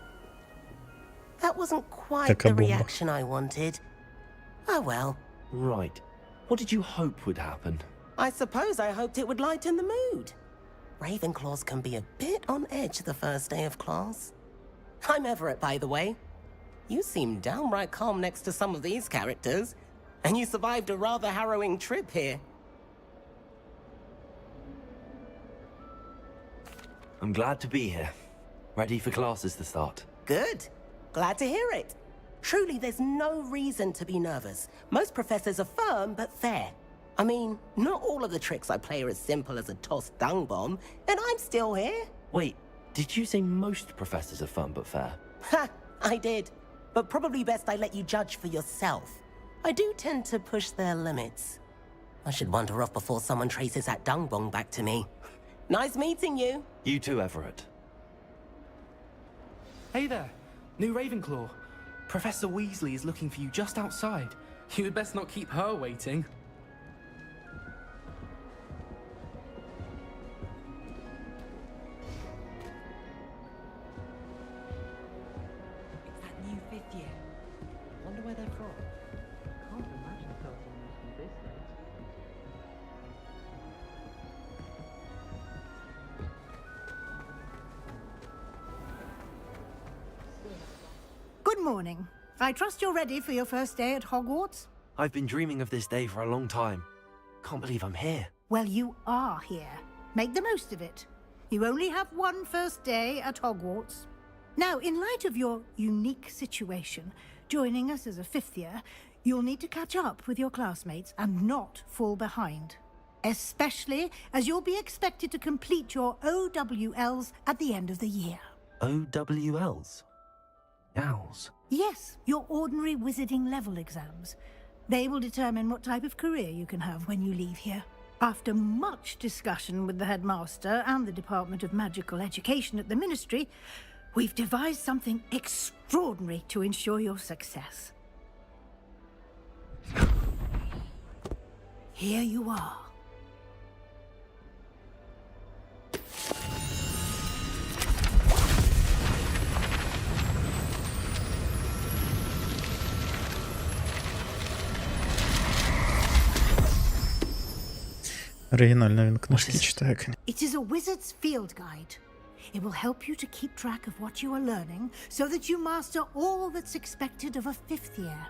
That wasn't quite
Taka
the
bomba.
reaction I wanted. Oh well.
Right. What did you hope would happen?
I suppose I hoped it would lighten the mood. Ravenclaws can be a bit on edge the first day of class. I'm Everett, by the way. You seem downright calm next to some of these characters, and you survived a rather harrowing trip here.
I'm glad to be here. Ready for classes to start.
Good. Glad to hear it. Truly, there's no reason to be nervous. Most professors are firm but fair. I mean, not all of the tricks I play are as simple as a tossed dung bomb, and I'm still here.
Wait, did you say most professors are fun but fair?
Ha! I did. But probably best I let you judge for yourself. I do tend to push their limits. I should wander off before someone traces that dung bomb back to me. Nice meeting you.
You too, Everett.
Hey there, new Ravenclaw. Professor Weasley is looking for you just outside. You had best not keep her waiting.
It's that new 5th year. Wonder where they're from. Can't imagine a person used to this late.
Good morning. I trust you're ready for your first day at Hogwarts?
I've been dreaming of this day for a long time. Can't believe I'm here.
Well, you are here. Make the most of it. You only have one first day at Hogwarts. Now, in light of your unique situation, joining us as a 5th year, you'll need to catch up with your classmates and not fall behind. Especially as you'll be expected to complete your OWLs at the end of the year.
OWLs? Owls?
Yes, your ordinary wizarding level exams. They will determine what type of career you can have when you leave here. After much discussion with the headmaster and the Department of Magical Education at the Ministry, we've devised something extraordinary to ensure your success. Here you are.
Оригінально він книжки читає.
It is a wizard's field guide. It will help you to keep track of what you are learning so that you master all that's expected of a 5th year.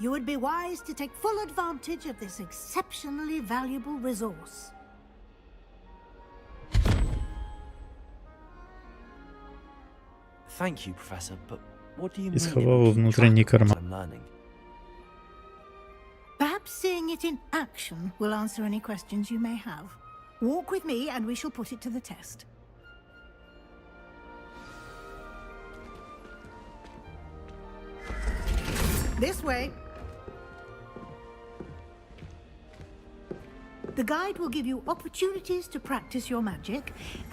You would be wise to take full advantage of this exceptionally valuable resource.
Thank you, Professor, but what do you
І
mean?
сховав у внутрішній карман.
I'm learning.
Perhaps seeing it in action will answer any questions you may have. Walk with me and we shall put it to the test. This way. The guide will give you opportunities to practice your magic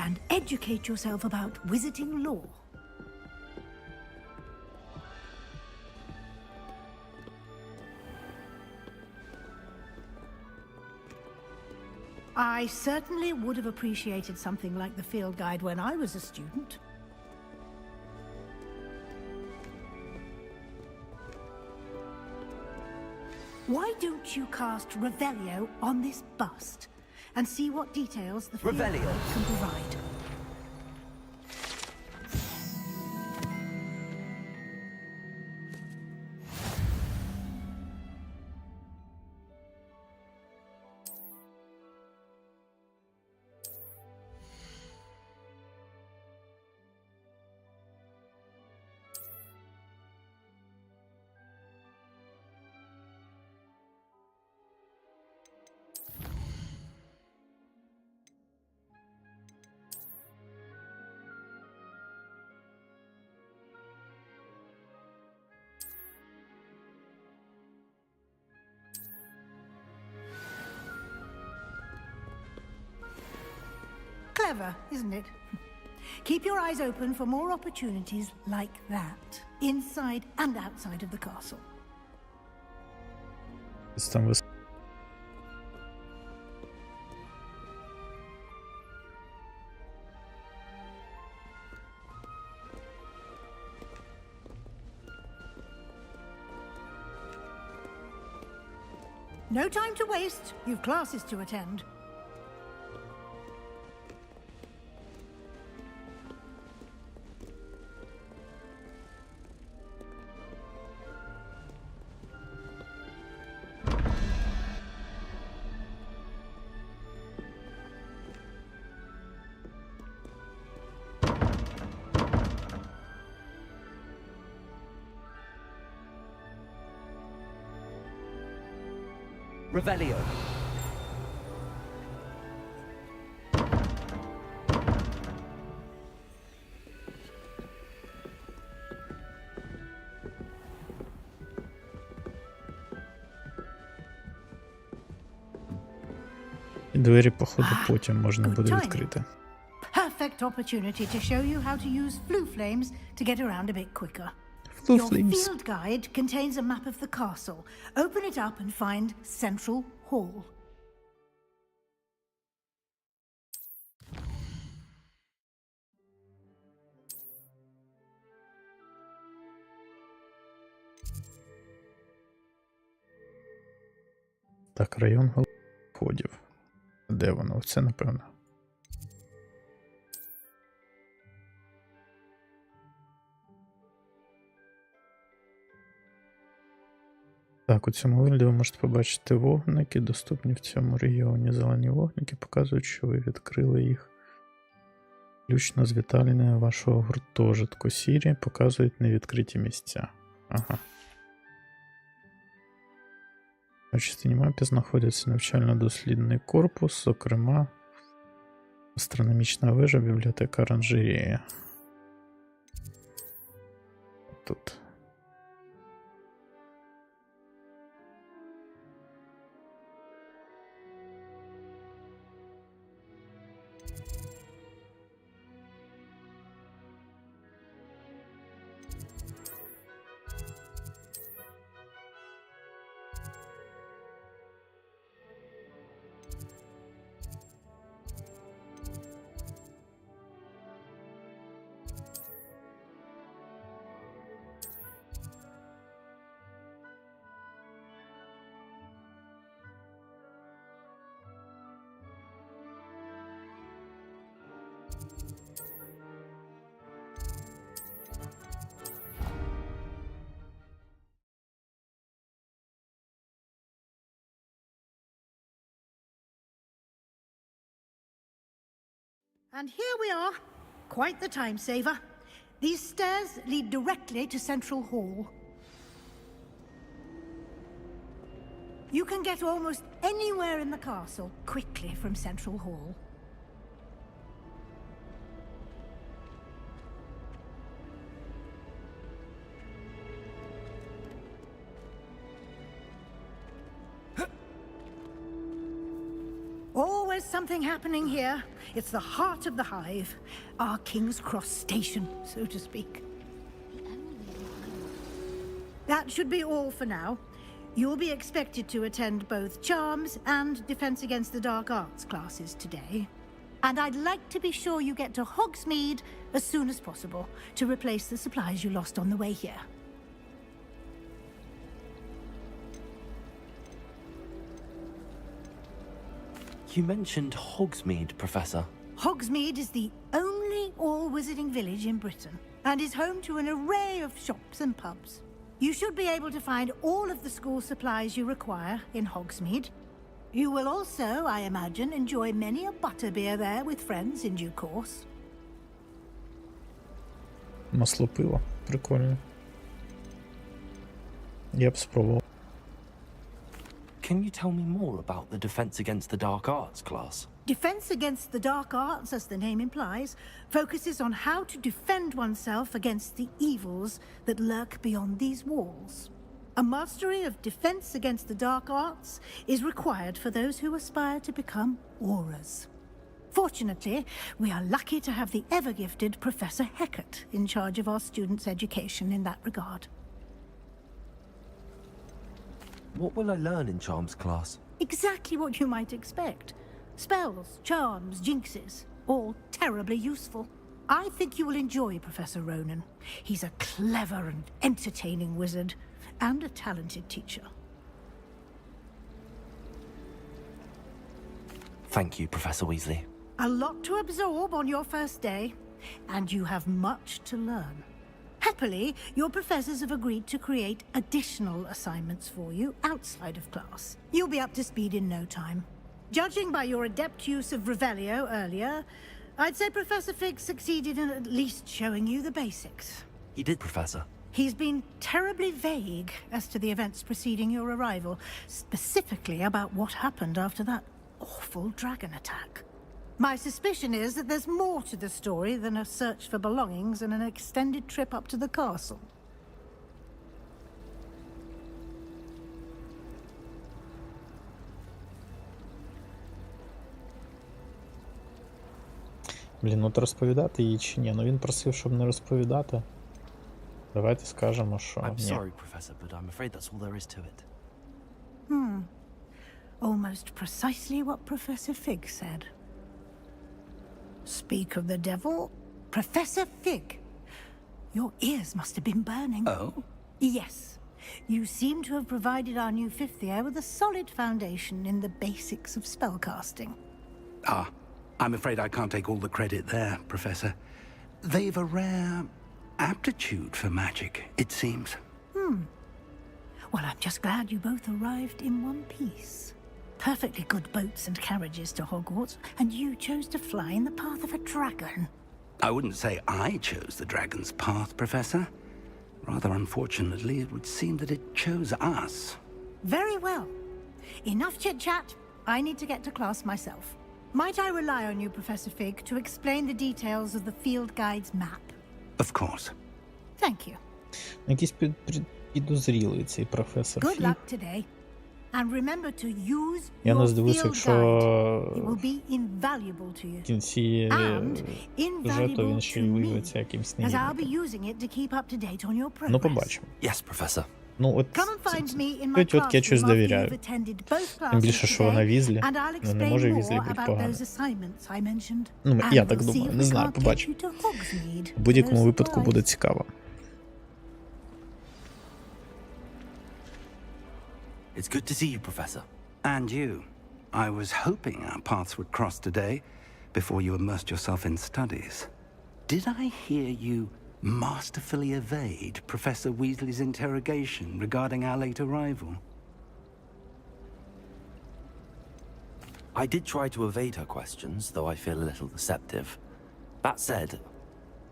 and educate yourself about wizarding lore. I certainly would have appreciated something like the field guide when I was a student. Why don't you cast Revelio on this bust and see what details the field
Revelio?
guide can provide? Clever, isn't it? Keep your eyes open for more opportunities like that, inside and outside of the castle. No time to waste. You've classes to attend.
Revelio.
І двері, походу, потім можна буде відкрити.
Perfect opportunity to show you how to use flue flames to get around a bit quicker.
Flue
Your
flames.
field guide contains a map of the castle. Open it up and find Central Hall.
Так, район входів. Де воно? Це, напевно. Так, у цьому вигляді ви можете побачити вогники, доступні в цьому регіоні. Зелені вогники показують, що ви відкрили їх. Включно з вітальною вашого гуртожитку. Сірі показують невідкриті місця. Ага. На частині мапі знаходиться навчально-дослідний корпус, зокрема, астрономічна вежа, бібліотека, оранжерея. Тут.
And here we are. Quite the time saver. These stairs lead directly to Central Hall. You can get almost anywhere in the castle quickly from Central Hall. Always something happening here. It's the heart of the hive. Our King's Cross station, so to speak. That should be all for now. You'll be expected to attend both Charms and Defense Against the Dark Arts classes today. And I'd like to be sure you get to Hogsmeade as soon as possible to replace the supplies you lost on the way here.
You mentioned Hogsmeade, Professor.
Hogsmeade is the only all-wizarding village in Britain and is home to an array of shops and pubs. You should be able to find all of the school supplies you require in Hogsmeade. You will also, I imagine, enjoy many a butterbeer there with friends in due course.
Масло пиво. Прикольно. Я б спробував.
Can you tell me more about the Defense Against the Dark Arts class?
Defense Against the Dark Arts, as the name implies, focuses on how to defend oneself against the evils that lurk beyond these walls. A mastery of Defense Against the Dark Arts is required for those who aspire to become Aurors. Fortunately, we are lucky to have the ever-gifted Professor Hecat in charge of our students' education in that regard.
What will I learn in Charms class?
Exactly what you might expect. Spells, charms, jinxes, all terribly useful. I think you will enjoy Professor Ronan. He's a clever and entertaining wizard, and a talented teacher.
Thank you, Professor Weasley.
A lot to absorb on your first day, and you have much to learn. Happily, your professors have agreed to create additional assignments for you outside of class. You'll be up to speed in no time. Judging by your adept use of Revelio earlier, I'd say Professor Fig succeeded in at least showing you the basics.
He did, Professor.
He's been terribly vague as to the events preceding your arrival, specifically about what happened after that awful dragon attack. My suspicion is that there's more to the story than a search for belongings and an extended trip up to the castle.
Блін, от розповідати їй чи ні? Ну він просив, щоб не розповідати. Давайте скажемо, що
I'm
ні.
sorry, Professor, but I'm afraid that's all there is to it.
Almost precisely what Professor Fig said. Speak of the devil, Professor Fig. Your ears must have been burning.
Oh?
Yes. You seem to have provided our new fifth year with a solid foundation in the basics of spellcasting.
Ah, I'm afraid I can't take all the credit there, Professor. They've a rare aptitude for magic, it seems.
Well, I'm just glad you both arrived in one piece. Perfectly good boats and carriages to Hogwarts, and you chose to fly in the path of a dragon.
I wouldn't say I chose the dragon's path, Professor. Rather unfortunately, it would seem that it chose us.
Very well. Enough chit-chat. I need to get to class myself. Might I rely on you, Professor Fig, to explain the details of the field guide's map?
Of course.
Thank you.
Якийсь підозрілий цей професор
Good
Фіг.
luck today. And remember to use
Я
your
не здивуюся,
field guide. It
якщо
will be invaluable to you.
в кінці
And
сюжету він
invaluable
ще й
to me,
виявиться якимсь
as I'll be
негідником.
using it to keep up to date on your progress.
Ну, побачимо.
Yes, Professor.
Ну, от
Come and find me in my
цій тітці я щось
classroom after
довіряю.
you've attended both
Тим більше,
classes
що вона
today,
Візлі.
and I'll
Ну, не
explain
може
more
Візлі бути
about
погано.
those assignments I mentioned.
Ну,
And
я так
we'll see
думаю,
if
не
we
знаю,
can't get
побачимо.
you to Hogsmeade.
В будь-якому
No
випадку буде
surprise.
цікаво.
It's good to see you, Professor.
And you. I was hoping our paths would cross today, before you immersed yourself in studies. Did I hear you masterfully evade Professor Weasley's interrogation regarding our late arrival?
I did try to evade her questions, though I feel a little deceptive. That said,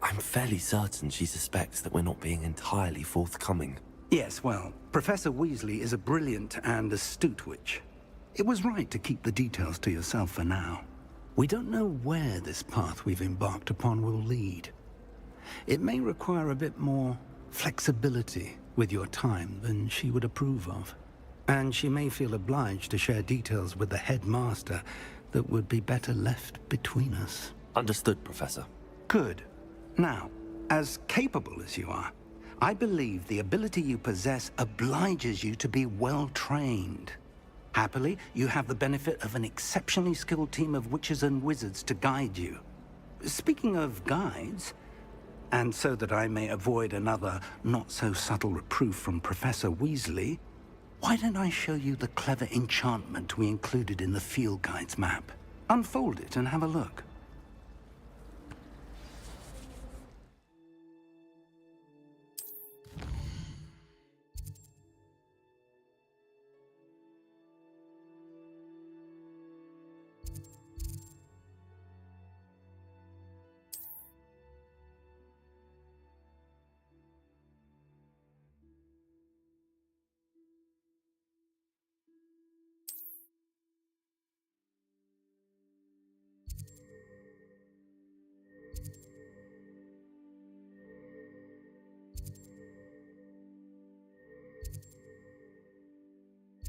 I'm fairly certain she suspects that we're not being entirely forthcoming.
Yes, well, Professor Weasley is a brilliant and astute witch. It was right to keep the details to yourself for now. We don't know where this path we've embarked upon will lead. It may require a bit more flexibility with your time than she would approve of. And she may feel obliged to share details with the headmaster that would be better left between us.
Understood, Professor.
Good. Now, as capable as you are, I believe the ability you possess obliges you to be well trained. Happily, you have the benefit of an exceptionally skilled team of witches and wizards to guide you. Speaking of guides, and so that I may avoid another not-so-subtle reproof from Professor Weasley, why don't I show you the clever enchantment we included in the field guide's map? Unfold it and have a look.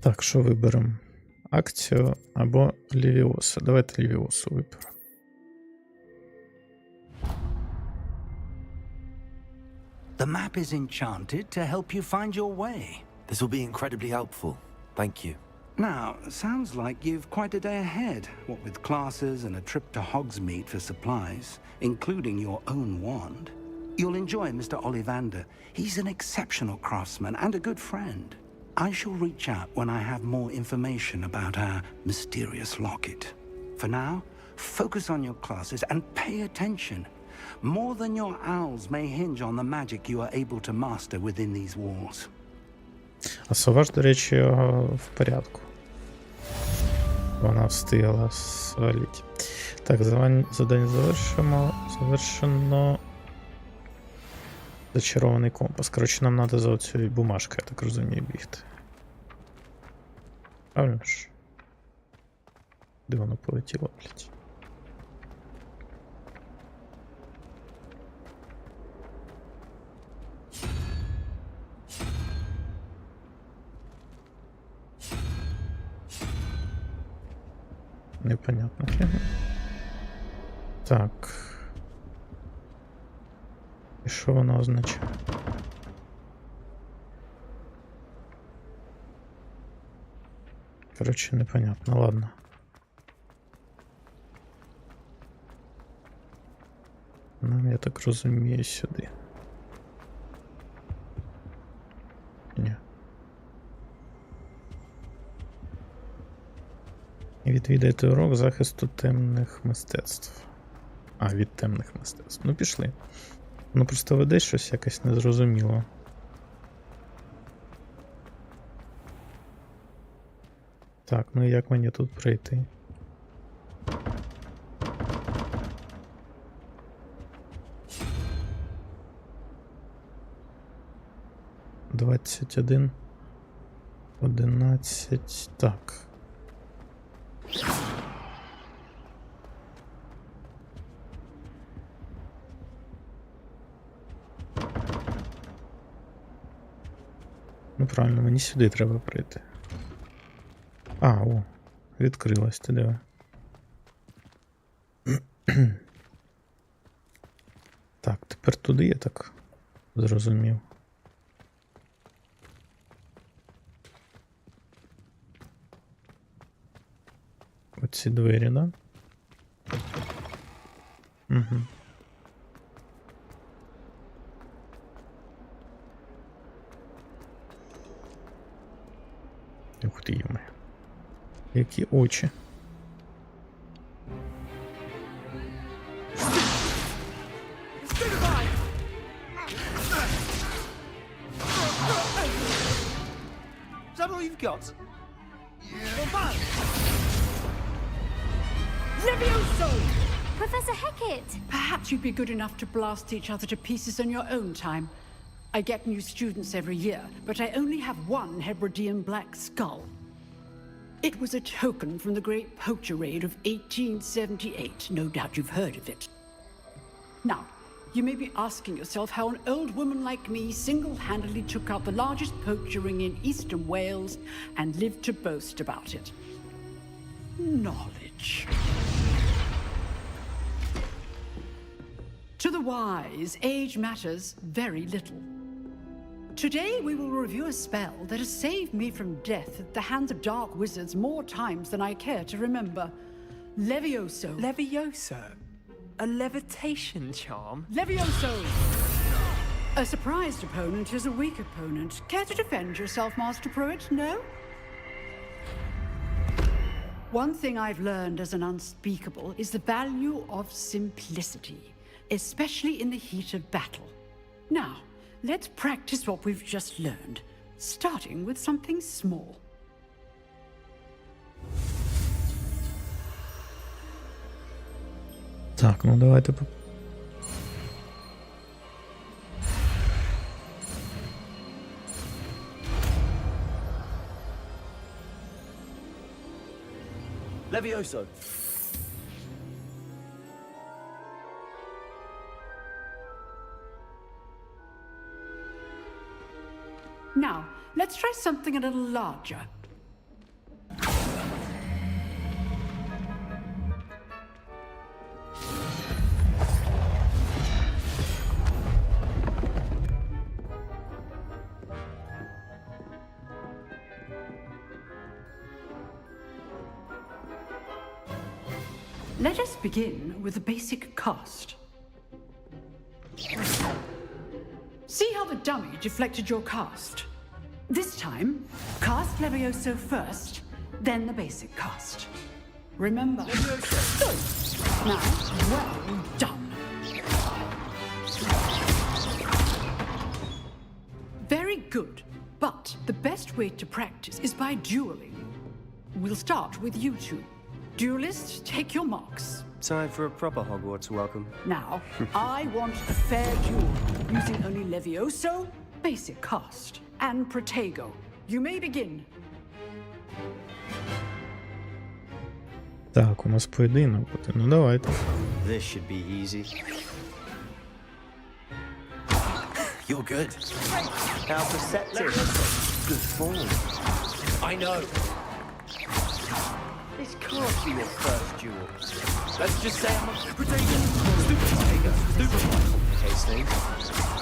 Так, що виберемо? Акцію або Лівіосу. Давайте Лівіосу виберемо.
The map is enchanted to help you find your way.
This will be incredibly helpful. Thank you.
Now, sounds like you've quite a day ahead, what with classes and a trip to Hogsmeade for supplies, including your own wand. You'll enjoy Mr. Ollivander. He's an exceptional craftsman and a good friend. I shall reach out when I have more information about our mysterious locket. For now, focus on your classes and pay attention. More than your owls may hinge on the magic you are able to master within these walls.
А Сова ж, до речі, в порядку. Вона встигла свалити. Так, завдання завершено. Зачарований компас. Коротше, нам треба за оцією бумажкою, я так розумію, бігти. Правильно ж? Де воно полетіло, блядь? Непонятно. Так. І що воно означає? Короче, непонятно. Ладно. Нам, я так розумію, сюди. Ні. Відвідайте урок захисту темних мистецтв. А, від темних мистецтв. Ну, пішли. Ну, просто веде щось якось незрозуміло. Так, ну як мені тут пройти? «21, 11, так. Ну правильно, мені сюди треба прийти. А, о, відкрилась, ти диви. Так, тепер туди я так зрозумів. Оці двері, да? Угу. Ух ти, йоме. Які очі.
Is that all you've got?
Levioso! Professor Hecat! Perhaps you'd be good enough to blast each other to pieces on your own time. I get new students every year, but I only have one Hebridean black skull. It was a token from the Great Poacher Raid of 1878. No doubt you've heard of it. Now, you may be asking yourself how an old woman like me single-handedly took out the largest poacher ring in eastern Wales and lived to boast about it. Knowledge. To the wise, age matters very little. Today we will review a spell that has saved me from death at the hands of dark wizards more times than I care to remember. Levioso.
Levioso? A levitation charm?
Levioso! A surprised opponent is a weak opponent. Care to defend yourself, Master Pruitt? No? One thing I've learned as an unspeakable is the value of simplicity, especially in the heat of battle. Now, let's practice what we've just learned, starting with something small.
Так, ну давайте
Levioso.
Now, let's try something a little larger. Let us begin with the basic cast. See how the dummy deflected your cast? This time, cast Levioso first, then the basic cast. Remember. Good. Now, well done. Very good. But the best way to practice is by dueling. We'll start with you two. Duelists, take your marks.
Time for a proper Hogwarts welcome.
Now, I want a fair duel, using only Levioso, basic cast, and Protego. You may begin.
Так, у нас поєдинок буде. Ну давайте.
This should be easy.
You're good.
How perceptive. Good form.
I know.
This can't be your first duel.
Let's just say I'm a Protego. Stupid Protego. Stupid Protego.
Case thing.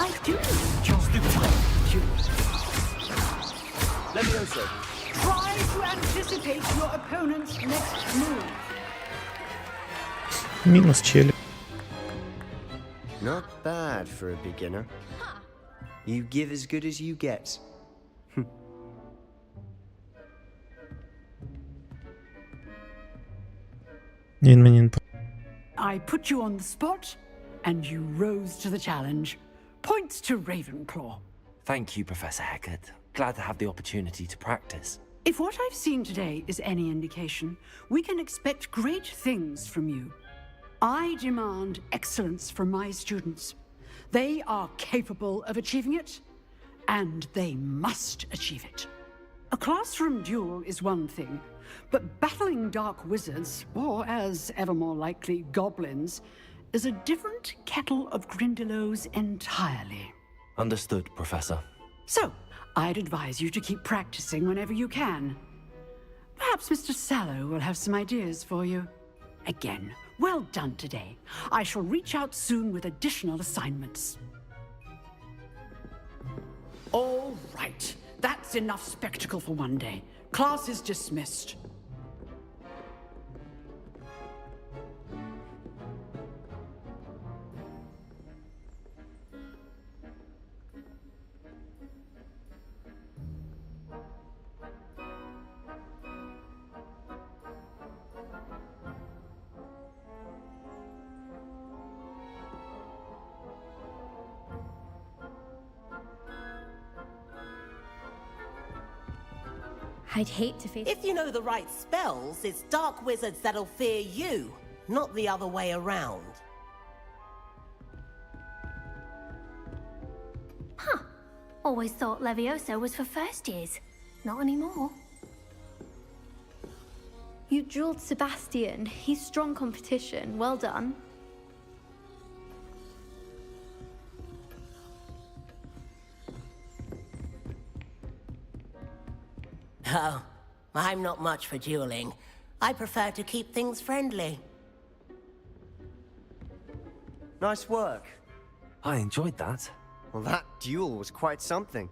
I do.
Stupid Protego.
Levioso.
Try to anticipate your opponent's next move.
Мінус челі.
Not bad for a beginner. You give as good as you get.
Він мені не
I put you on the spot, and you rose to the challenge. Points to Ravenclaw.
Thank you, Professor Hecat. Glad to have the opportunity to practice.
If what I've seen today is any indication, we can expect great things from you. I demand excellence from my students. They are capable of achieving it, and they must achieve it. A classroom duel is one thing, but battling dark wizards, or as ever more likely, goblins, is a different kettle of Grindylows entirely.
Understood, Professor.
So, I'd advise you to keep practicing whenever you can. Perhaps Mr. Sallow will have some ideas for you. Again, well done today. I shall reach out soon with additional assignments. All right. That's enough spectacle for one day. Class is dismissed.
I'd hate to face...
If you know the right spells, it's dark wizards that'll fear you, not the other way around.
Huh. Always thought Levioso was for first years. Not anymore. You dueled Sebastian. He's strong competition. Well done.
Oh, I'm not much for dueling. I prefer to keep things friendly.
Nice work.
I enjoyed that.
Well, that duel was quite something.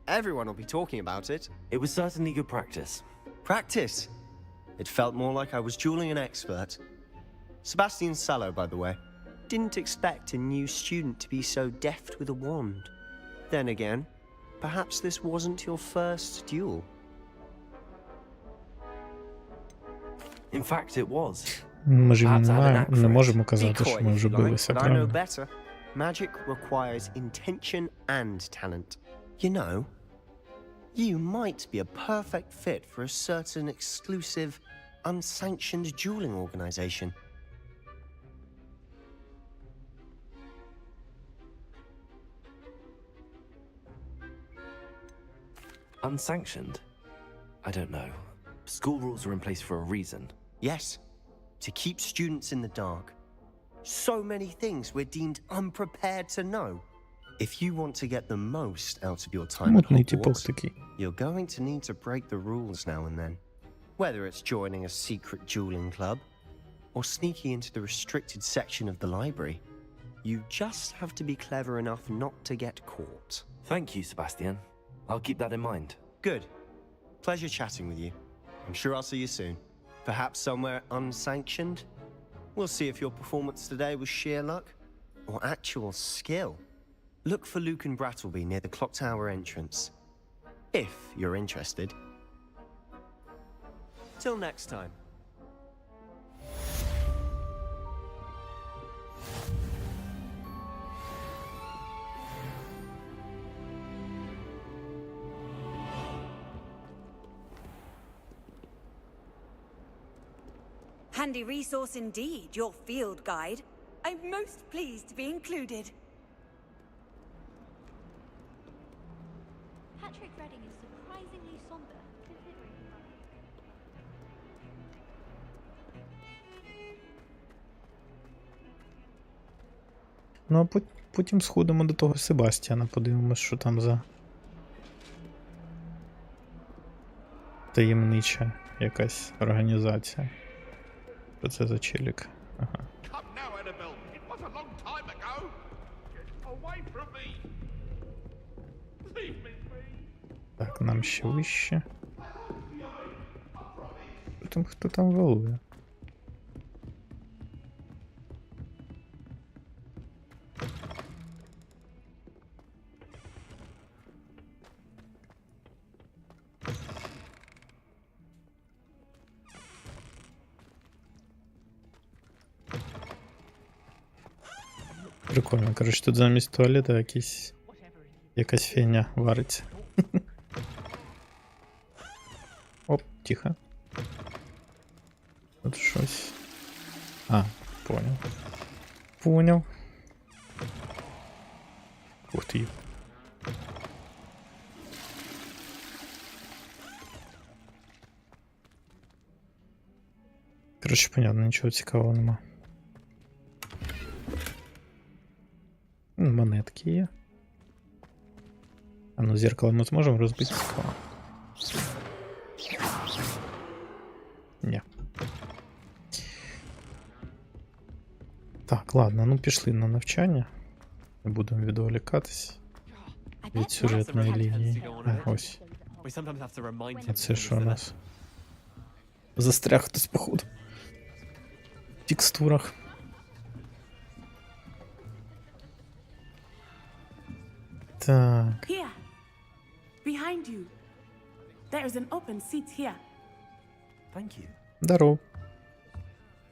Everyone will be talking about it.
It was certainly good practice.
Practice? It felt more like I was dueling an expert. Sebastian Sallow, by the way. Didn't expect a new student to be so deft with a wand. Then again, perhaps this wasn't your first duel.
In fact, it was.
Ми ж не можемо казати, що ми вже билися,
but I know
правда?
better. Magic requires intention and talent. You know, you might be a perfect fit for a certain exclusive, unsanctioned dueling organization.
Unsanctioned? I don't know. School rules are in place for a reason.
Yes, to keep students in the dark. So many things we're deemed unprepared to know. If you want to get the most out of your time at Hogwarts, you're going to need to break the rules now and then. Whether it's joining a secret dueling club, or sneaking into the restricted section of the library, you just have to be clever enough not to get caught.
Thank you, Sebastian. I'll keep that in mind.
Good. Pleasure chatting with you. I'm sure I'll see you soon. Perhaps somewhere unsanctioned? We'll see if your performance today was sheer luck or actual skill. Look for Luke and Brattleby near the clock tower entrance, if you're interested. Till next time.
Handy resource indeed, your field guide. I'm most pleased to be included.
Patrick Redding is surprisingly somber, considering.
Ну, а потім сходимо до того Себастьяна, подивимось, що там за таємнича якась організація. Що це за челік? Ага. Так, нам ще вище. Хто там валує? Прикольно, коротше, тут замість туалета якась фігня вариться. Оп, тихо. Тут щось. А, понял. Понял. Ух ти. Коротше, понятно, нічого цікавого нема. Монетки є. А ну, зеркало ми зможемо розбити? Ні. Так, ладно, ну пішли на навчання. Не будемо відволікатись від сюжетної лінії. А, ось. А це що у нас? Застряг хтось, походу. В текстурах. Так.
Here, behind you. There is an open seat here.
Thank you.
Здоров.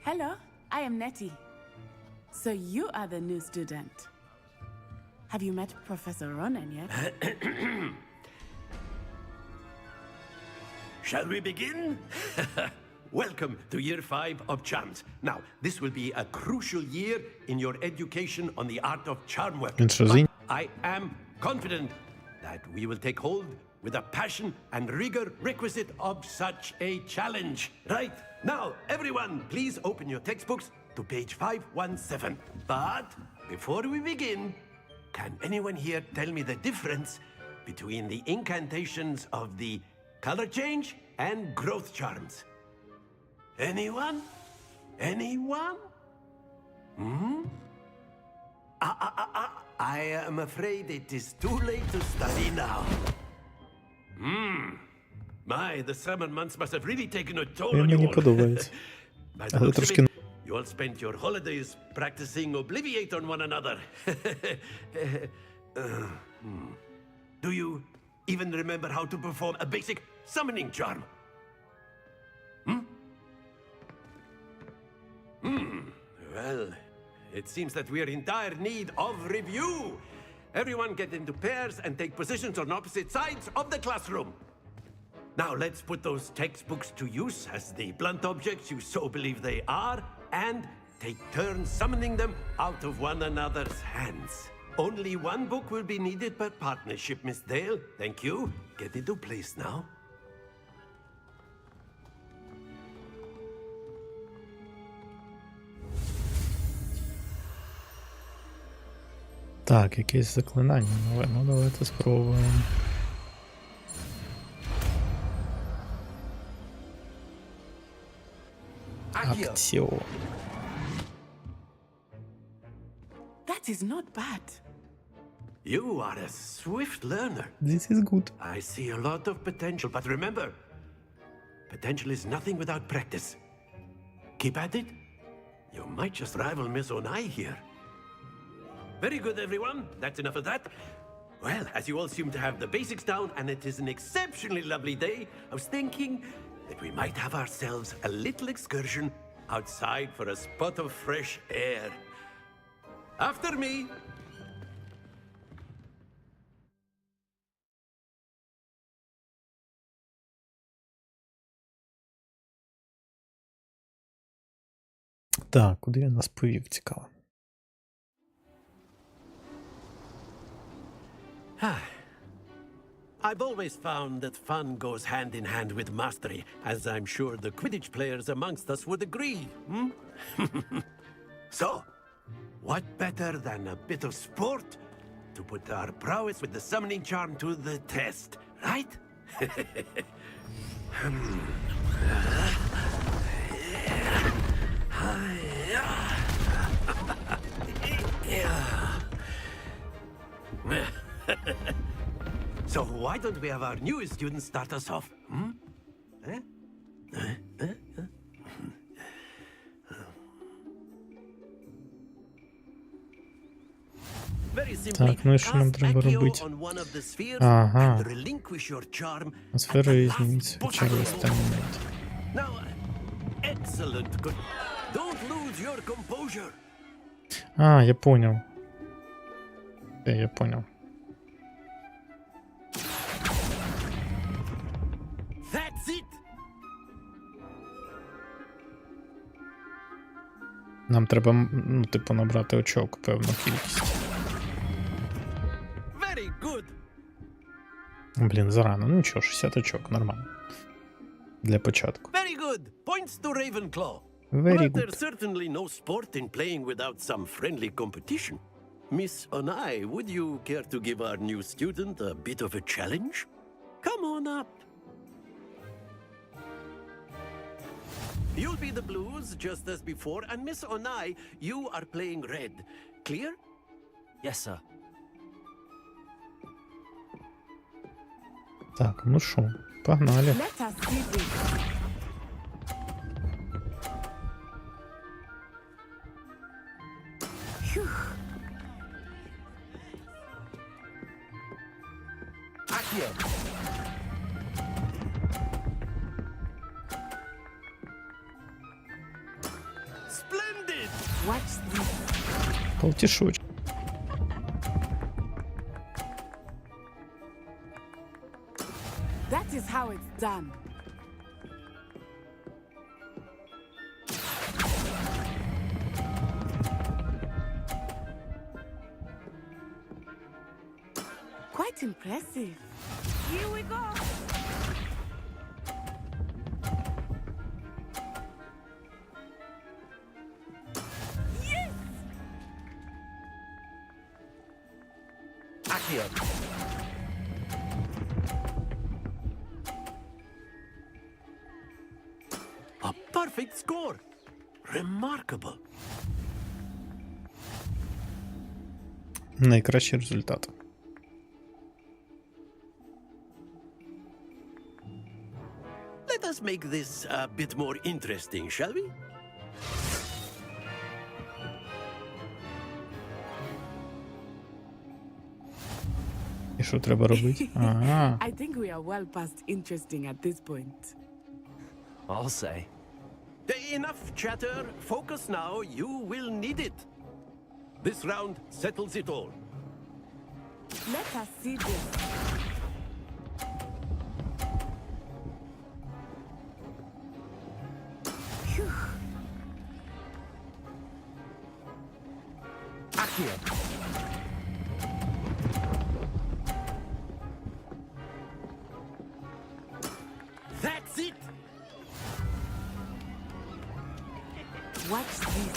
Hello, I am Nettie. So you are the new student. Have you met Professor Ronan yet?
Shall we begin? Welcome to Year 5 of Charms. Now, this will be a crucial year in your education on the art of charm work.
Interesting.
But I am confident that we will take hold with the passion and rigor requisite of such a challenge. Right, now, everyone, please open your textbooks to page 517. But before we begin, can anyone here tell me the difference between the incantations of the color change and growth charms? Anyone? Anyone? Hmm? I am afraid it is too late to study now. My, the summer months must have really taken a toll on you
Мені
all.
подобається.
By the
Але
looks of
трошки...
it, you all spent your holidays practicing Obliviate on one another. Do you even remember how to perform a basic summoning charm? Well, it seems that we are in dire need of review. Everyone get into pairs and take positions on opposite sides of the classroom. Now let's put those textbooks to use as the blunt objects you so believe they are, and take turns summoning them out of one another's hands. Only one book will be needed per partnership, Miss Dale. Thank you. Get into place now.
Так, якесь заклинання нове. Ну, давайте спробуємо. Акціо.
That is not bad.
You are a swift learner.
This is good.
I see a lot of potential, but remember, potential is nothing without practice. Keep at it. You might just rival Miss Onai here. Very good, everyone. That's enough of that. Well, as you all seem to have the basics down, and it is an exceptionally lovely day, I was thinking that we might have ourselves a little excursion outside for a spot of fresh air. After me.
Так, куди він нас повів, цікаво.
I've always found that fun goes hand in hand with mastery, as I'm sure the Quidditch players amongst us would agree. So, what better than a bit of sport to put our prowess with the summoning charm to the test, right? So why don't we have our newest student start us off?
Так, ну і що нам треба робити? Ага. Сфера візьміть хоча б останній момент. А, я понял. Я понял. Нам треба, ну, типу, набрати очок певну кількість. Блін, зарано. Ну нічого, 60 очок, нормально. Для початку.
Very good. Points to Ravenclaw.
Very
But
good.
there's certainly no sport in playing without some friendly competition. Miss Onai, would you care to give our new student a bit of a challenge? Come on up. You'll be the blues just as before, and Miss Onai, you are playing red. Clear?
Yes, sir.
Так, ну що, погнали.
Splendid!
Watch this.
Полтішочок.
That is how it's done. Quite impressive.
Here we go. Yes!
Accio. A perfect score. Remarkable.
Найкращий результат.
Let us make this a bit more interesting, shall we?
І що треба робити? Ага.
I think we are well past interesting at this point.
I'll say.
Enough chatter. Focus now. You will need it. This round settles it all.
Let us see this. Phew.
Accio. That's it.
Watch this.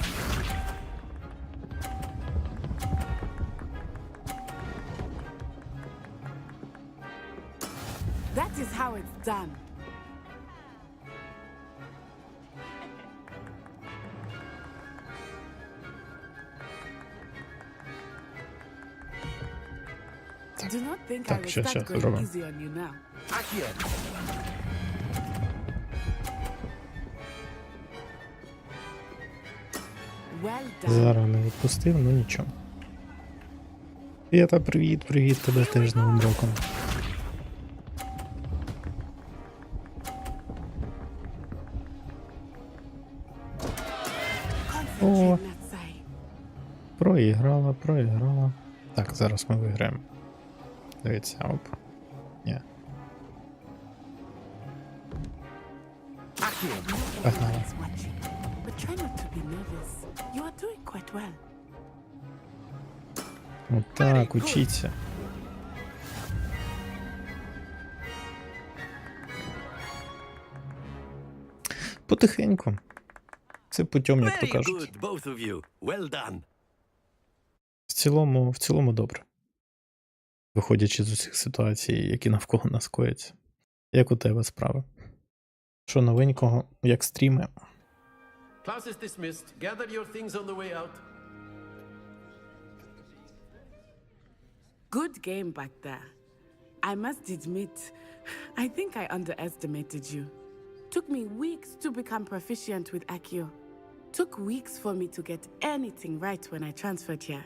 That is how it's done. Do not think I
Так,
will
щас
start going
зробимо.
easy on you now.
Accio.
Well done.
Зарано відпустив, ну нічого. Свята, привіт, привіт, тебе теж з Новим роком. О, проіграла. Так, зараз ми виграємо. Дивіться, оп. Ні. Погнали.
But try not to be nervous. You are doing quite well.
Так, учіться. Потихеньку. Це путем, як то кажуть.
Both of you. Well done.
В цілому добре. Виходячи з усіх ситуацій, які навколо нас кояться. Як у тебе справи? Що новенького, як стріми?
Class is dismissed. Gather your things on the way out.
Good game back there. I must admit, I think I underestimated you. Took me weeks to become proficient with Accio. Took weeks for me to get anything right when I transferred here.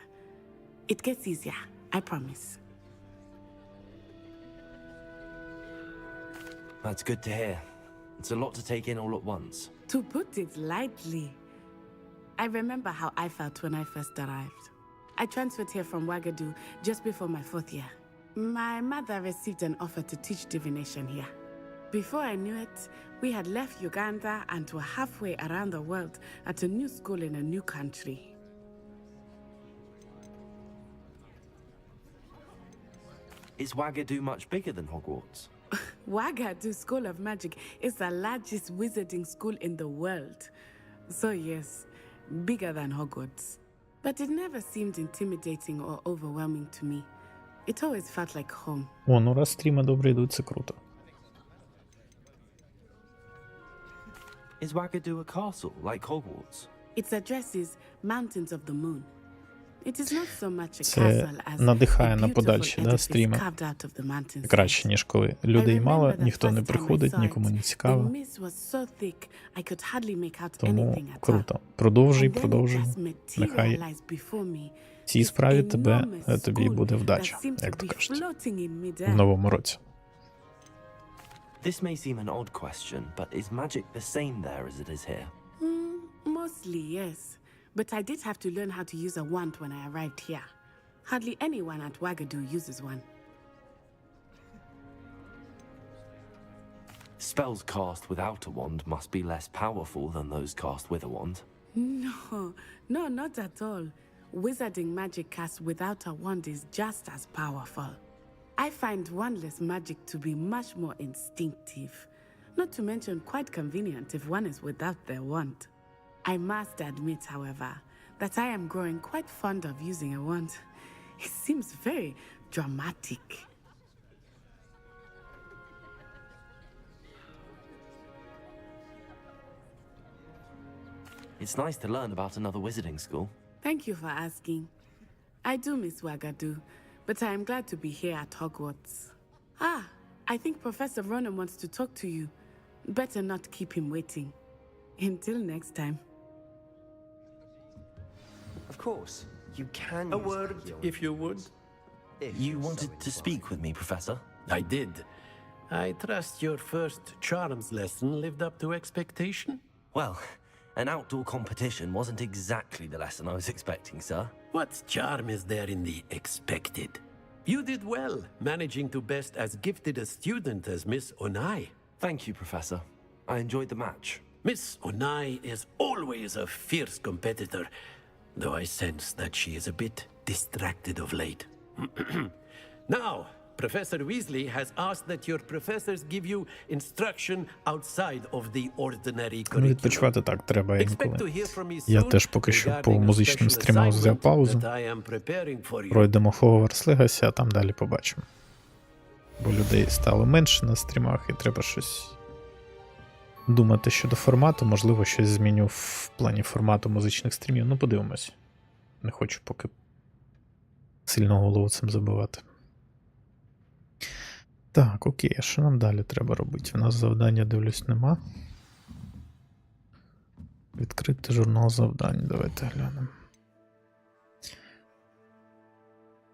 It gets easier, I promise.
That's good to hear. It's a lot to take in all at once.
To put it lightly, I remember how I felt when I first arrived. I transferred here from Ouagadougou just before my 4th year. My mother received an offer to teach divination here. Before I knew it, we had left Uganda and were halfway around the world at a new school in a new country.
Is Ouagadougou much bigger than Hogwarts?
Ouagadougou School of Magic is the largest wizarding school in the world. So yes, bigger than Hogwarts. But it never seemed intimidating or overwhelming to me. It always felt like home.
О, ну раз стріми добре йдуть, це круто.
Is Ouagadougou a castle, like Hogwarts?
Its address is Mountains of the Moon. It is not so much a
Це
castle as
надихає
a
на
beautiful
подальші
edifice
стріми.
carved out of the mountains.
Краще, ніж коли людей мало, ніхто не приходить, нікому не цікаво.
The mist was so thick, I could hardly make out
Тому
anything at all.
круто. Продовжуй.
And then it just
Нехай
materialized before me.
в цій справі
Enormous
тобі
school
буде
that
вдача,
seemed
як
to
то
be
кажуть,
floating in
в
midair.
новому році.
This may seem an odd question, but is magic the same there as it is here?
Mostly, yes. But I did have to learn how to use a wand when I arrived here. Hardly anyone at Ouagadougou uses one.
Spells cast without a wand must be less powerful than those cast with a wand.
No, not at all. Wizarding magic cast without a wand is just as powerful. I find wandless magic to be much more instinctive. Not to mention quite convenient if one is without their wand. I must admit, however, that I am growing quite fond of using a wand. It seems very dramatic.
It's nice to learn about another wizarding school.
Thank you for asking. I do miss Ouagadougou, but I am glad to be here at Hogwarts. I think Professor Ronan wants to talk to you. Better not keep him waiting. Until next time.
Of course, you can.
A word, if you would.
You wanted to speak with me, Professor?
I did. I trust your first charms lesson lived up to expectation?
Well, an outdoor competition wasn't exactly the lesson I was expecting, sir.
What charm is there in the expected? You did well, managing to best as gifted a student as Miss Onai.
Thank you, Professor. I enjoyed the match.
Miss Onai is always a fierce competitor, though I sense that she is a bit distracted of late. Now, Professor Weasley has asked that your professors give you instruction outside of the ordinary
Ну,
curriculum.
відпочивати так треба
Expect
інколи.
to hear from me
Я
soon
теж поки що по
regarding a
музичним
special
стрімам взяв
assignment
паузу.
that I am preparing for you.
Пройдемо Hogwarts Legacy, а там далі побачимо. Бо людей стало менше на стрімах і треба щось думати щодо формату. Можливо, щось зміню в плані формату музичних стрімів. Ну, подивимось. Не хочу поки сильно голову цим забивати. Так, окей, а що нам далі треба робити? У нас завдання, дивлюсь, нема. Відкрити журнал завдань. Давайте глянемо.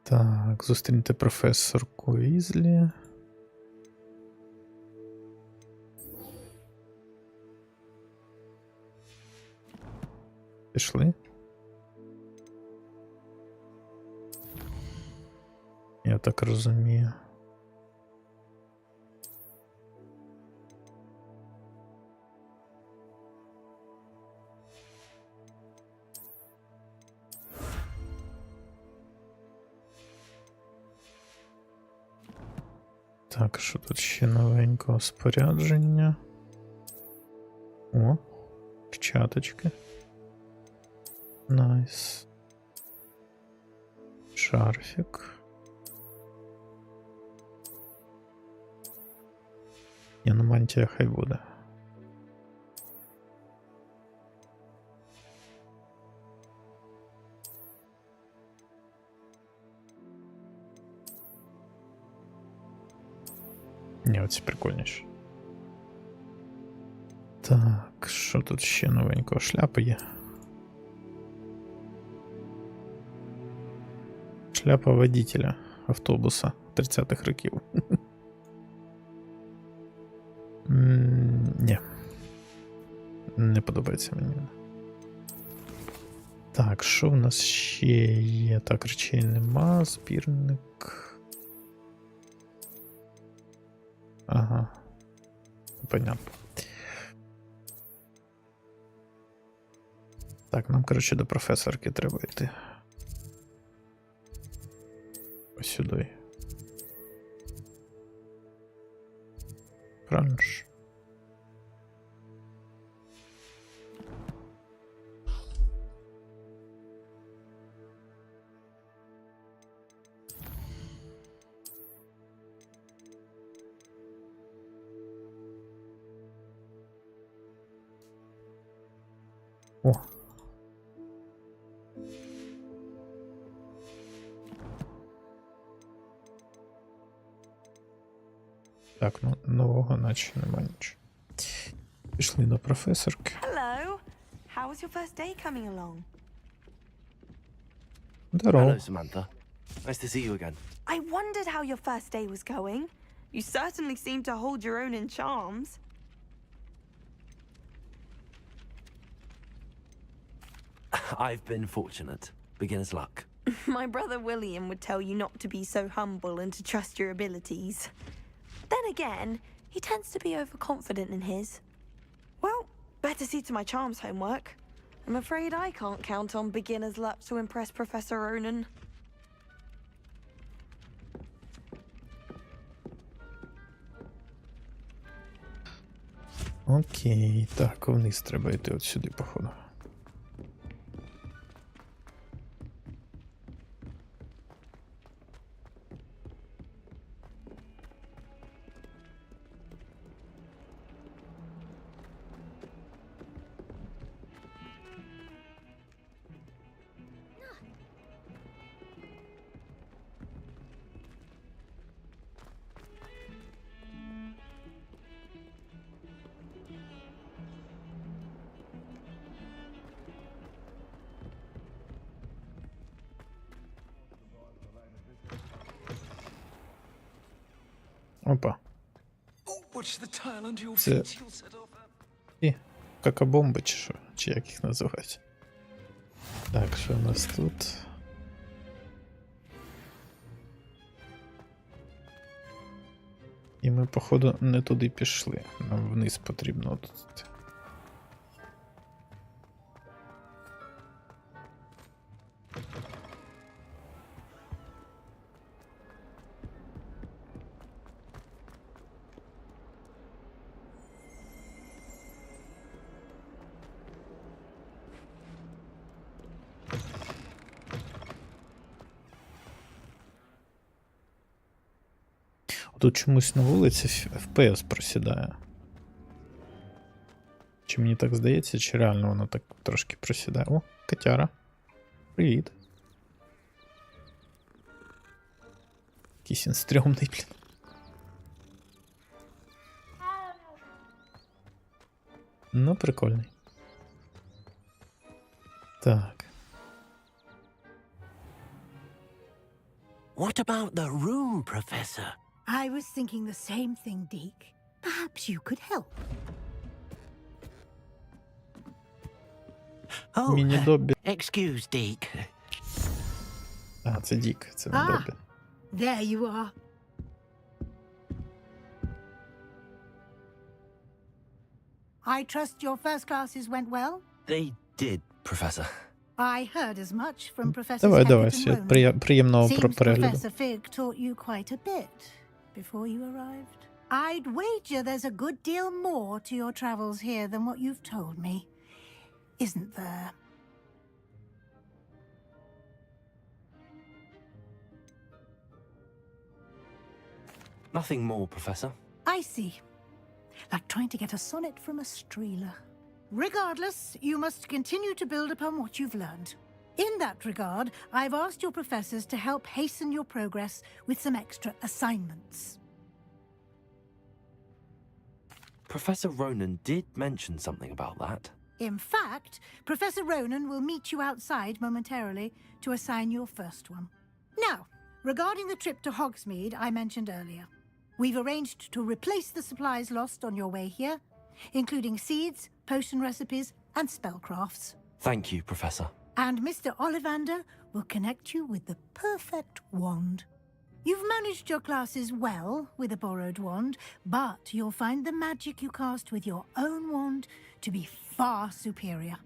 Так, зустріньте професорку Візлі. Пішли. Я так розумію. Так, що тут ще новенького спорядження? О, перчаточки. Найс. Шарфік. Ні, ну мантія хай буде. Ні, оці прикольніші. Так, що тут ще новенького? Шляпа є. Шляпа водителя автобуса 30-х років. Ні. Не подобається мені. Так, що в нас ще є? Так, речей нема, збірник. Ага. Понятно. Так, нам, коротше, до професорки треба йти. Ось сюди. Правильно ж? О. Так, ну нового наче нема нічого. Пішли до професорки.
Hello. How was your first day coming along?
Здорово.
Hello, Samantha. Nice to see you again.
I wondered how your first day was going. You certainly seem to hold your own in charms.
I've been fortunate. Beginner's luck.
My brother William would tell you not to be so humble and to trust your abilities. Then again, he tends to be overconfident in his. Well, better see to my charms homework. I'm afraid I can't count on beginner's luck to impress Professor Ronan.
Окей, так, вниз треба йти от сюди, походу. Опа. Це... І какабомби, чи що? Чи як їх називають? Так, що у нас тут? І ми, походу, не туди пішли. Нам вниз потрібно тут. Тут чомусь на вулиці FPS просідає. Чи мені так здається, чи реально воно так трошки просідає? О, котяра. Привіт. Якийсь він стрьомний, блін. Ну, прикольний. Так.
What about the room, Professor?
I was thinking the same thing, Deke. Perhaps you could help.
Oh,
Міні-Доббі.
excuse, Deke.
А, це Дік, це не Доббі.
There you are. I trust your first classes went well?
They did, Professor.
I heard as much from Professor
Давай,
Hackett
давай,
and
все,
Ronan.
приємного
Seems
перегляду.
Professor Fig taught you quite a bit. before you arrived. I'd wager there's a good deal more to your travels here than what you've told me, isn't there?
Nothing more, Professor.
I see. Like trying to get a sonnet from a streeler. Regardless, you must continue to build upon what you've learned. In that regard, I've asked your professors to help hasten your progress with some extra assignments.
Professor Ronan did mention something about that.
In fact, Professor Ronan will meet you outside momentarily to assign your first one. Now, regarding the trip to Hogsmeade I mentioned earlier, we've arranged to replace the supplies lost on your way here, including seeds, potion recipes, and spellcrafts.
Thank you, Professor.
And Mr. Ollivander will connect you with the perfect wand. You've managed your classes well with a borrowed wand, but you'll find the magic you cast with your own wand to be far superior.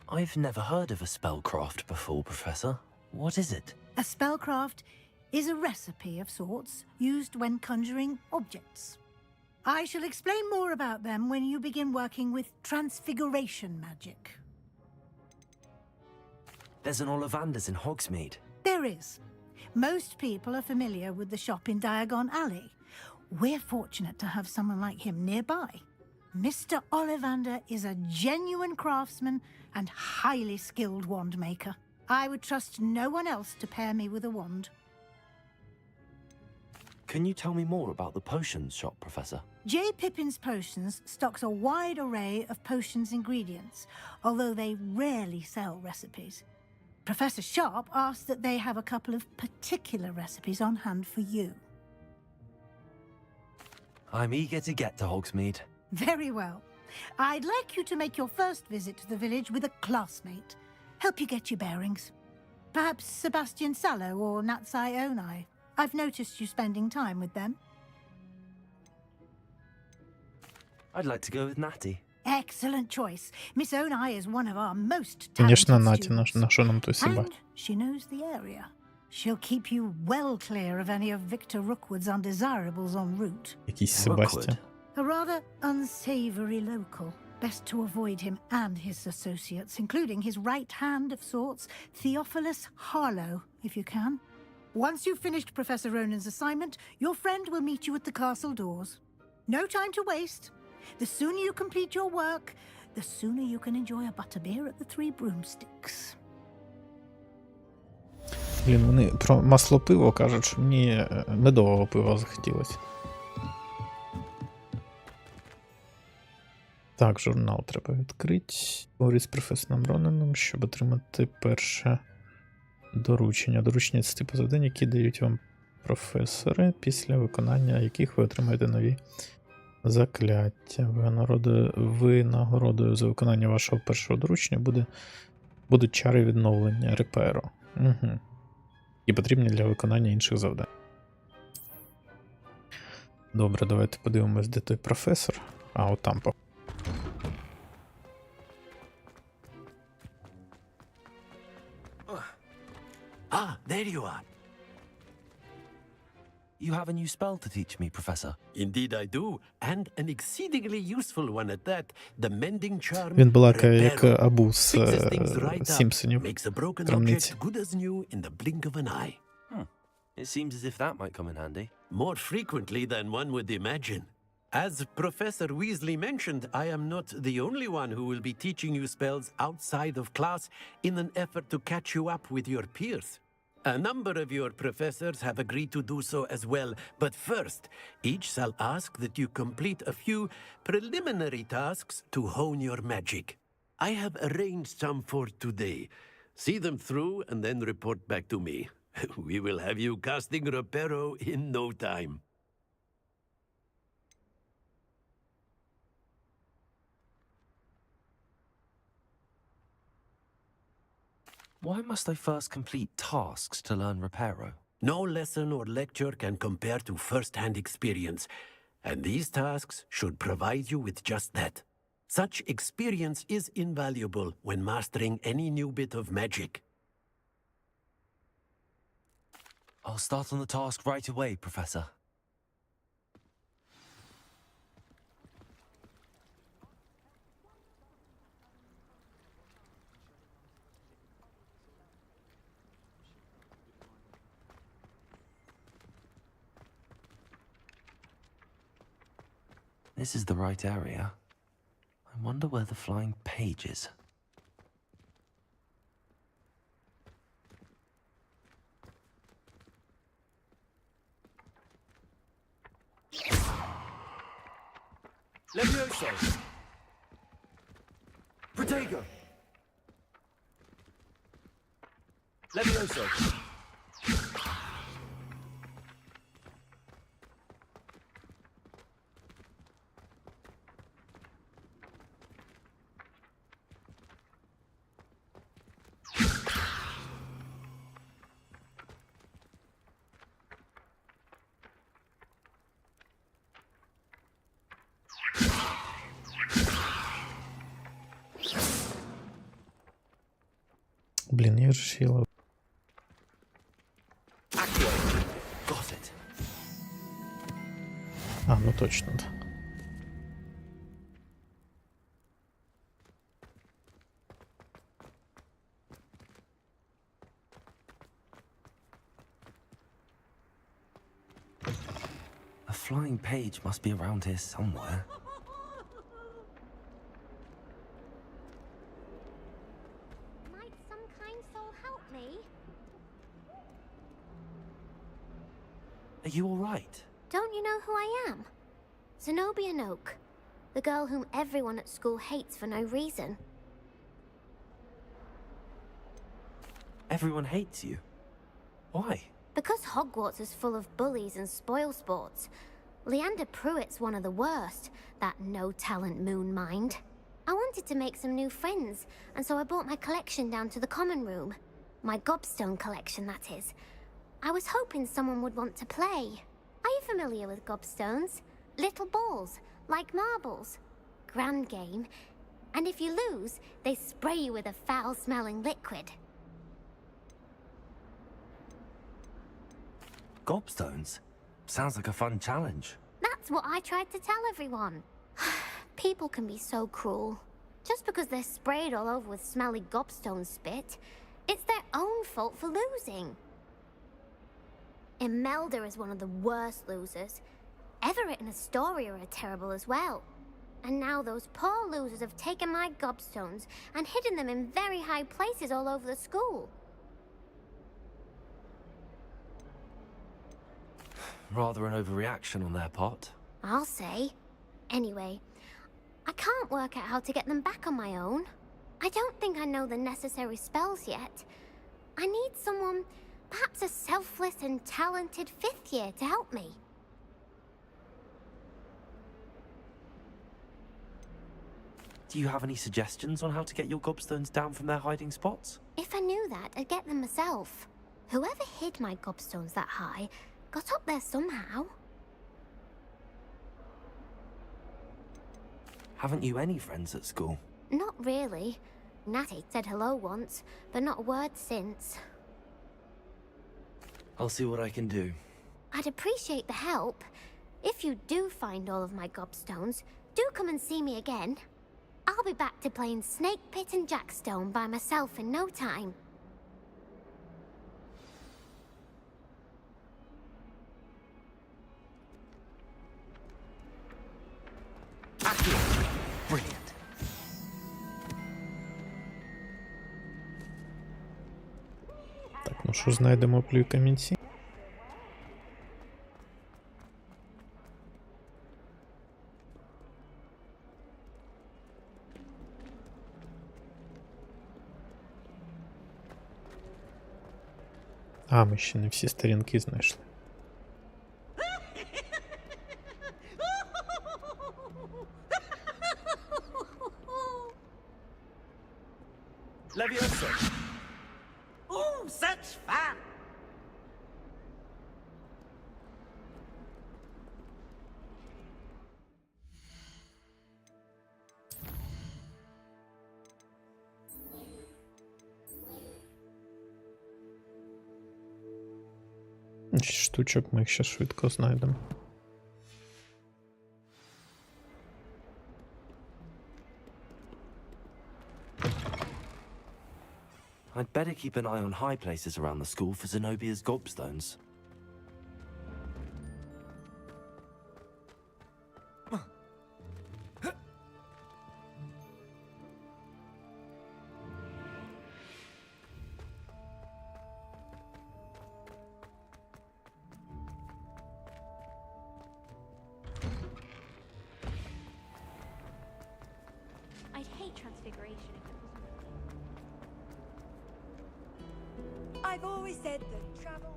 I've never heard of a spellcraft before, Professor. What is it?
A spellcraft is a recipe of sorts used when conjuring objects. I shall explain more about them when you begin working with transfiguration magic.
There's an Ollivander's in Hogsmeade.
There is. Most people are familiar with the shop in Diagon Alley. We're fortunate to have someone like him nearby. Mr. Ollivander is a genuine craftsman and highly skilled wand maker. I would trust no one else to pair me with a wand.
Can you tell me more about the potions shop, Professor?
J. Pippin's Potions stocks a wide array of potions ingredients, although they rarely sell recipes. Professor Sharp asked that they have a couple of particular recipes on hand for you.
I'm eager to get to Hogsmeade.
Very well. I'd like you to make your first visit to the village with a classmate. Help you get your bearings. Perhaps Sebastian Sallow or Natsai Onai. I've noticed you spending time with them.
I'd like to go with Natty.
Excellent choice. Miss Onai is one of our most
Конечно,
talented
Наті,
students.
на що нам той
And
собаки?
she knows the area. She'll keep you well clear of any of Victor Rookwood's undesirables en route.
Якийсь Себастьян.
A rather unsavory local. Best to avoid him and his associates, including his right hand of sorts, Theophilus Harlow, if you can. Once you've finished Professor Ronan's assignment, your friend will meet you at the castle doors. No time to waste. The sooner you complete your work, the sooner you can enjoy a butterbeer at the Three Broomsticks.
Блін, вони про масло пиво кажуть, що мені медового пива захотілося. Так, журнал треба відкрити. Говорить з професором Ронаном, щоб отримати перше доручення. Доручення – це типу завдань, які дають вам професори, після виконання яких ви отримаєте нові закляття. Винагородою за виконання вашого першого доручення будуть чари відновлення реперу. Угу. І потрібні для виконання інших завдань. Добре, давайте подивимось, де той професор. А, от там.
Ah, there you are. You have a new spell to teach me, Professor.
Indeed I do, and an exceedingly useful one at that. The mending charm.
Він балакає як Абу з
Fixes things right up,
Сімпсонів.
makes a broken
Крамниці.
object good as new in the blink of an eye.
It seems as if that might come in handy.
More frequently than one would imagine. As Professor Weasley mentioned, I am not the only one who will be teaching you spells outside of class in an effort to catch you up with your peers. A number of your professors have agreed to do so as well, but first, each shall ask that you complete a few preliminary tasks to hone your magic. I have arranged some for today. See them through and then report back to me. We will have you casting Reparo in no time.
Why must I first complete tasks to learn Reparo?
No lesson or lecture can compare to first-hand experience, and these tasks should provide you with just that. Such experience is invaluable when mastering any new bit of magic.
I'll start on the task right away, Professor. This is the right area. I wonder where the flying page is.
Levioso! Protego! Levioso!
Блін, я ж ще
Got it.
А, ну точно, да.
A flying page must be around here somewhere.
Might some kind soul help me?
Are you all right?
Don't you know who I am? Zenobia Noak, the girl whom everyone at school hates for no reason.
Everyone hates you. Why?
Because Hogwarts is full of bullies and spoilsports. Leander Pruitt's one of the worst, that no-talent moon mind. I wanted to make some new friends, and so I brought my collection down to the common room. My gobstone collection, that is. I was hoping someone would want to play. Are you familiar with gobstones? Little balls, like marbles. Grand game. And if you lose, they spray you with a foul-smelling liquid.
Gobstones? Sounds like a fun challenge.
That's what I tried to tell everyone. People can be so cruel. Just because they're sprayed all over with smelly gobstone spit, it's their own fault for losing. Imelda is one of the worst losers. Everett and Astoria are terrible as well. And now those poor losers have taken my gobstones and hidden them in very high places all over the school.
Rather an overreaction on their part.
I'll say. Anyway, I can't work out how to get them back on my own. I don't think I know the necessary spells yet. I need someone, perhaps a selfless and talented fifth year to help me.
Do you have any suggestions on how to get your gobstones down from their hiding spots?
If I knew that, I'd get them myself. Whoever hid my gobstones that high got up there somehow.
Haven't you any friends at school?
Not really. Natty said hello once, but not a word since.
I'll see what I can do.
I'd appreciate the help. If you do find all of my gobstones, do come and see me again. I'll be back to playing Snake Pit and Jackstone by myself in no time.
Brilliant.
Так, ну що, знайдемо плюй камінці? А, ми ще не всі сторінки знайшли.
Levioso! Oh, such fun!
11 штучок, ми їх ще швидко знайдемо.
I'd better keep an eye on high places around the school for Zenobia's gobstones.
I'd hate transfiguration if it wasn't.
I've always said that travel.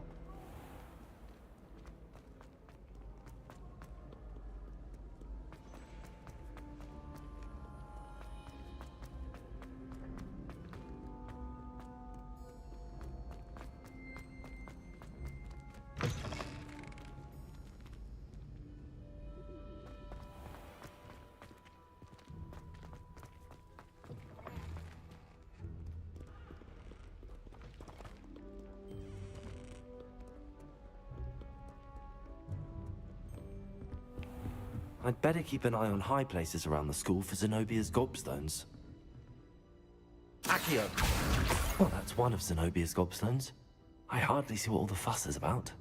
I'd better keep an eye on high places around the school for Zenobia's gobstones. Accio! Well, that's one of Zenobia's gobstones. I hardly see what all the fuss is about.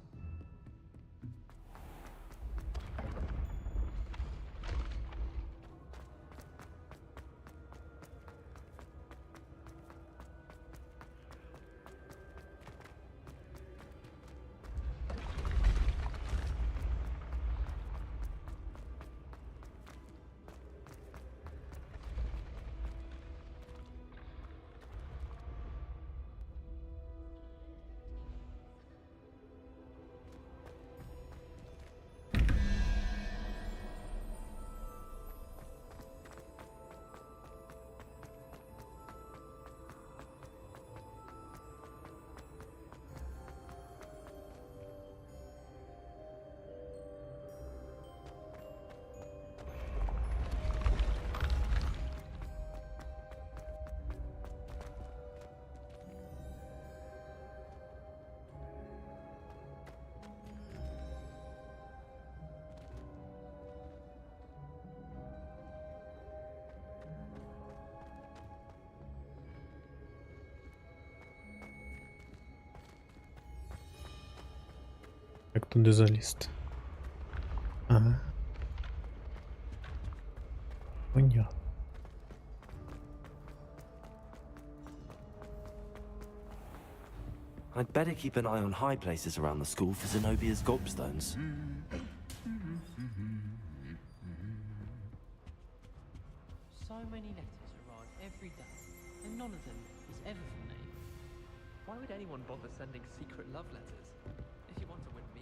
Як туди залізти? Ага. Понятно.
I'd better keep an eye on high places around the school for Zenobia's gobstones.
So many letters arrive every day, and none of them is ever for me.
Why would anyone bother sending secret love letters? If you want to win me.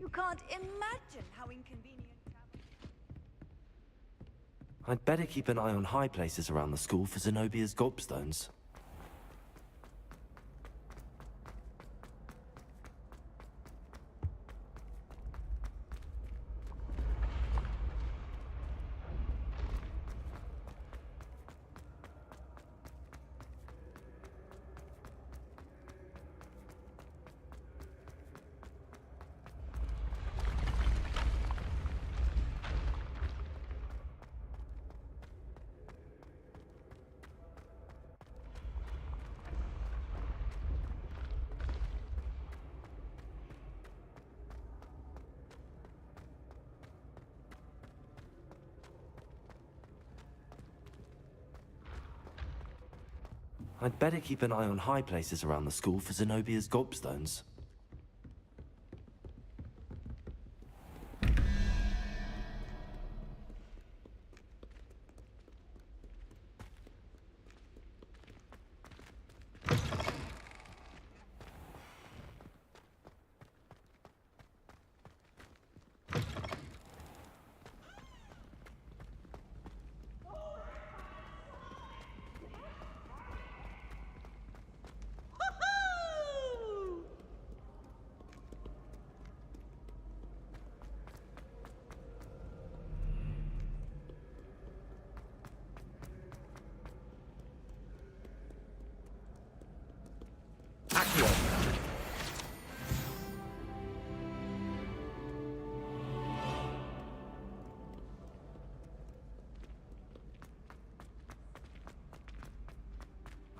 You can't imagine how inconvenient.
I'd better keep an eye on high places around the school for Zenobia's gobstones. I'd better keep an eye on high places around the school for Zenobia's gobstones.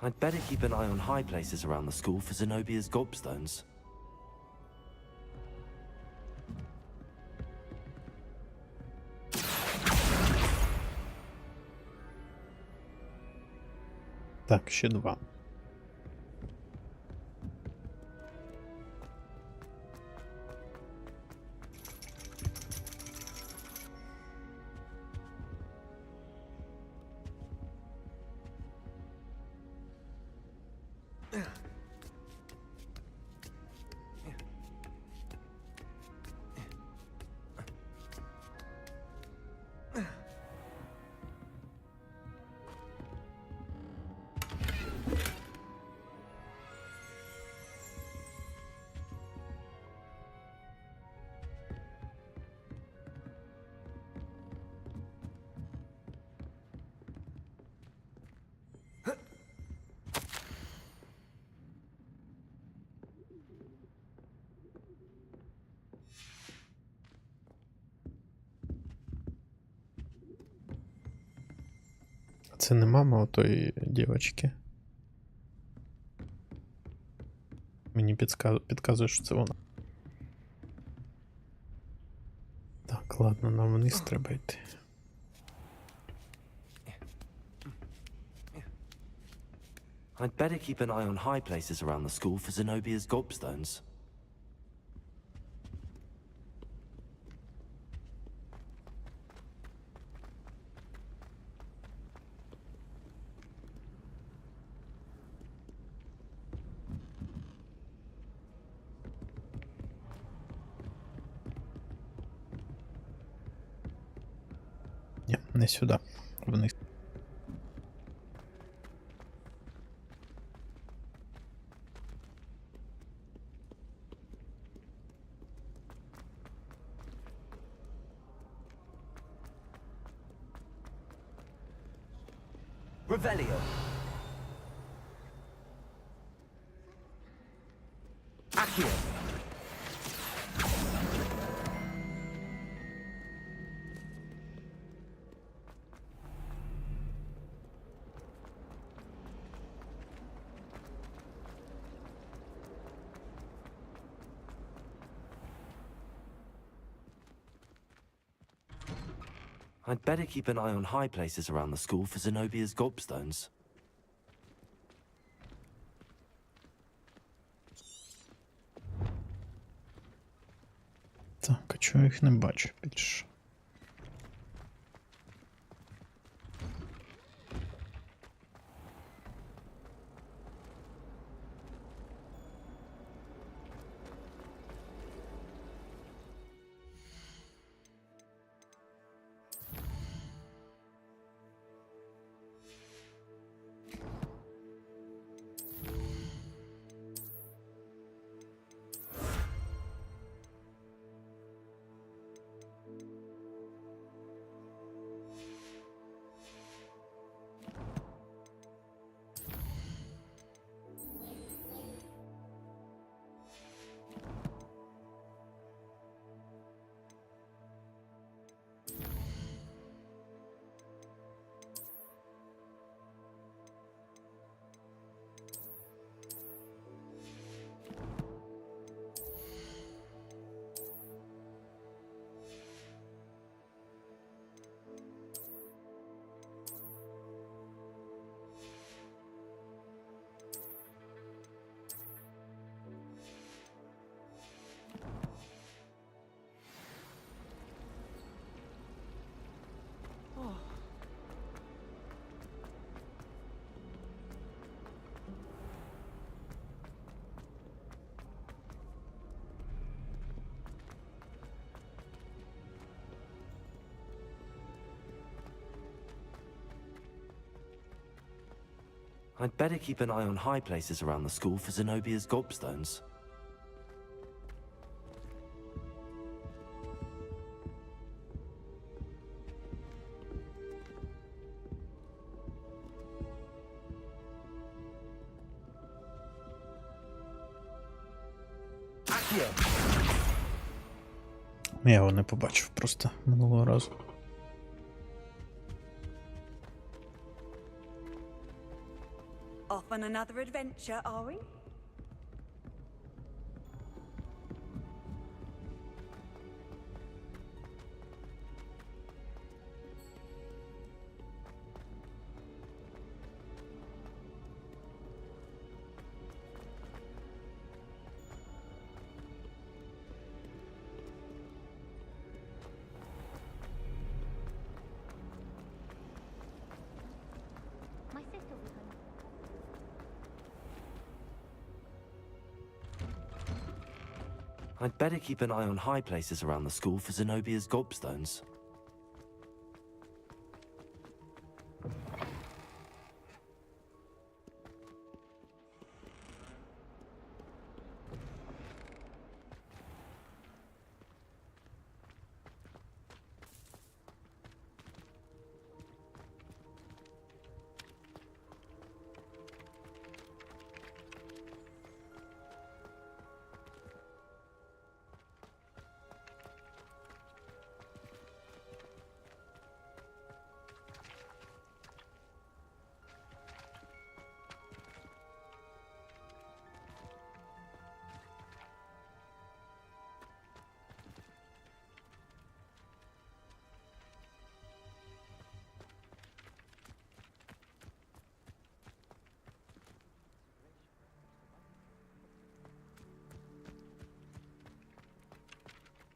I'd better keep an eye on high places around the school for Zenobia's gobstones.
Так, ще 2. Це не мама отої дівчинки. Мені підказує, що це вона. Так, ладно, нам вниз треба йти.
I'd better keep an eye on high places around the school for Zenobia's gobstones.
Ні, не сюди. Вниз.
Revelio. Accio. I'd better keep an eye on high places around the school for Zenobia's gobstones.
Так, а чого я їх не бачу більше?
I'd better keep an eye on high places around the school for Zenobia's gobstones.
Я його не побачив просто минулого разу.
Off on another adventure, are we?
My sister will be home.
I'd better keep an eye on high places around the school for Zenobia's gobstones.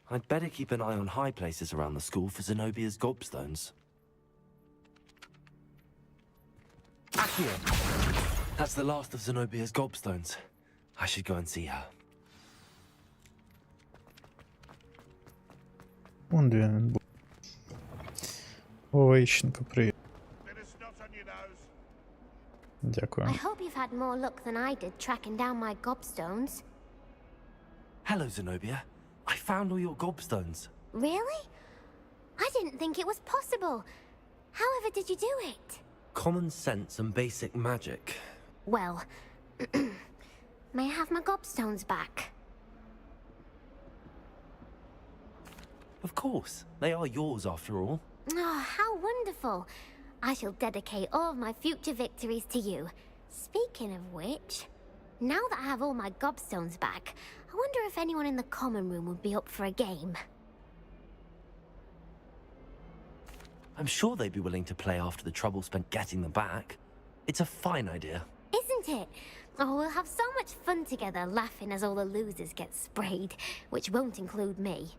I'd better keep an eye on high places around the school for Zenobia's gobstones. Accio! That's the last of Zenobia's gobstones. I should go and see her.
Вон де він був. О, Іщенко, привіт. Дякую.
I hope you've had more luck than I did tracking down my gobstones.
Hello, Zenobia. I found all your gobstones.
Really? I didn't think it was possible. However did you do it?
Common sense and basic magic.
Well, may I have my gobstones back?
Of course. They are yours after all.
Oh, how wonderful. I shall dedicate all of my future victories to you. Speaking of which, now that I have all my gobstones back, I wonder if anyone in the common room would be up for a game.
I'm sure they'd be willing to play after the trouble spent getting them back. It's a fine idea.
Isn't it? Oh, we'll have so much fun together laughing as all the losers get sprayed, which won't include me.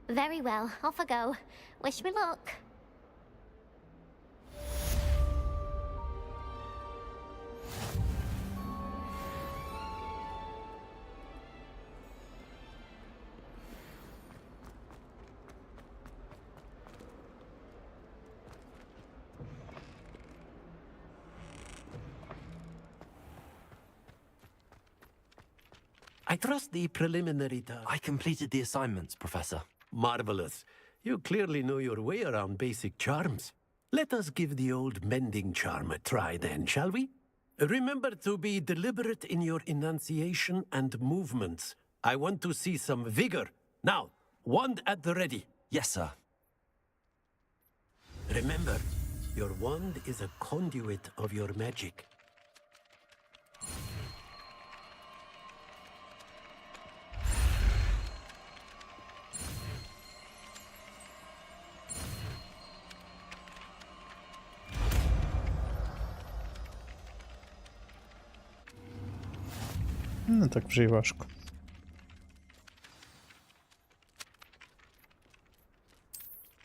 Very well, off I go. Wish me luck.
I trust the preliminary task.
I completed the assignments, Professor.
Marvelous. You clearly know your way around basic charms. Let us give the old mending charm a try then, shall we? Remember to be deliberate in your enunciation and movements. I want to see some vigor. Now, wand at the ready.
Yes, sir.
Remember, your wand is a conduit of your magic.
Не так вже й важко.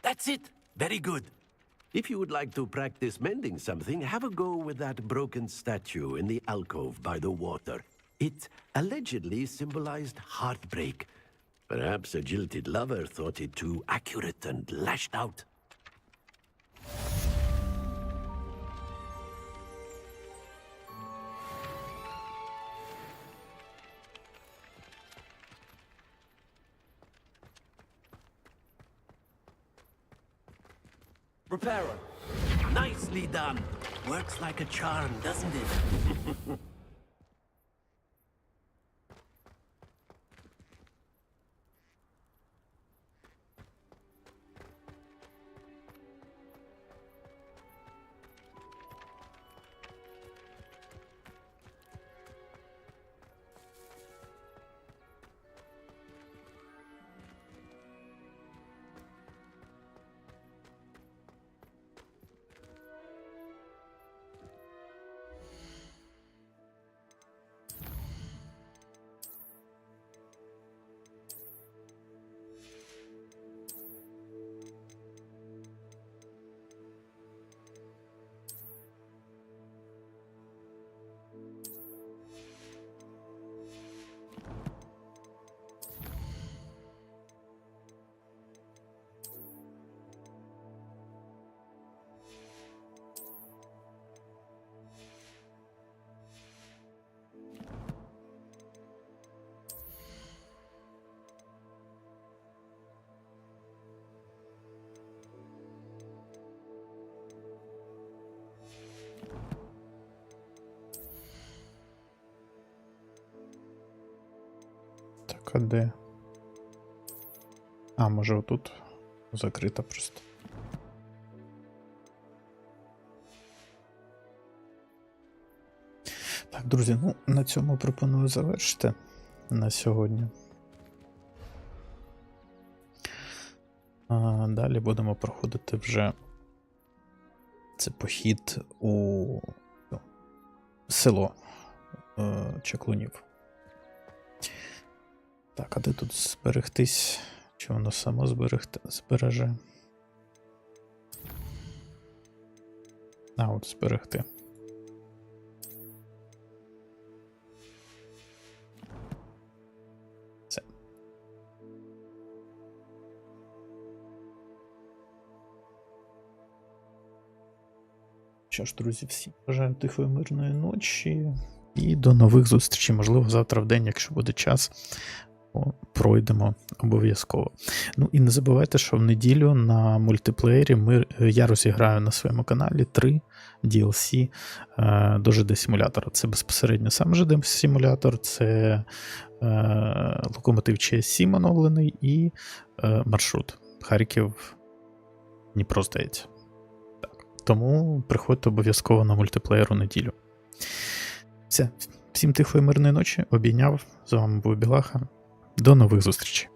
That's it. Very good. If you would like to practice mending something, have a go with that broken statue in the alcove by the water. It allegedly symbolized heartbreak. Perhaps a jilted lover thought it too accurate and lashed out.
Repairer. Nicely done. Works like a charm, doesn't it?
Так, а де? А, може отут закрита просто. Так, друзі, ну на цьому пропоную завершити на сьогодні. А далі будемо проходити вже це похід у село чаклунів. Так, а де тут зберегтись? Чи воно само збереже? А, от зберегти. Все. Що ж, друзі, всім бажаю тихої мирної ночі і до нових зустрічей. Можливо, завтра в день, якщо буде час, пройдемо обов'язково. Ну і не забувайте, що в неділю на мультиплеєрі я розіграю на своєму каналі 3 DLC до ЖД-симулятора. Це безпосередньо сам ЖД-симулятор, це локомотив ЧС-7 оновлений і маршрут Харків-Дніпро, здається. Так. Тому приходьте обов'язково на мультиплеєр у неділю. Все. Всім тихої мирної ночі. Обійняв. З вами був Білаха. До нових зустрічей.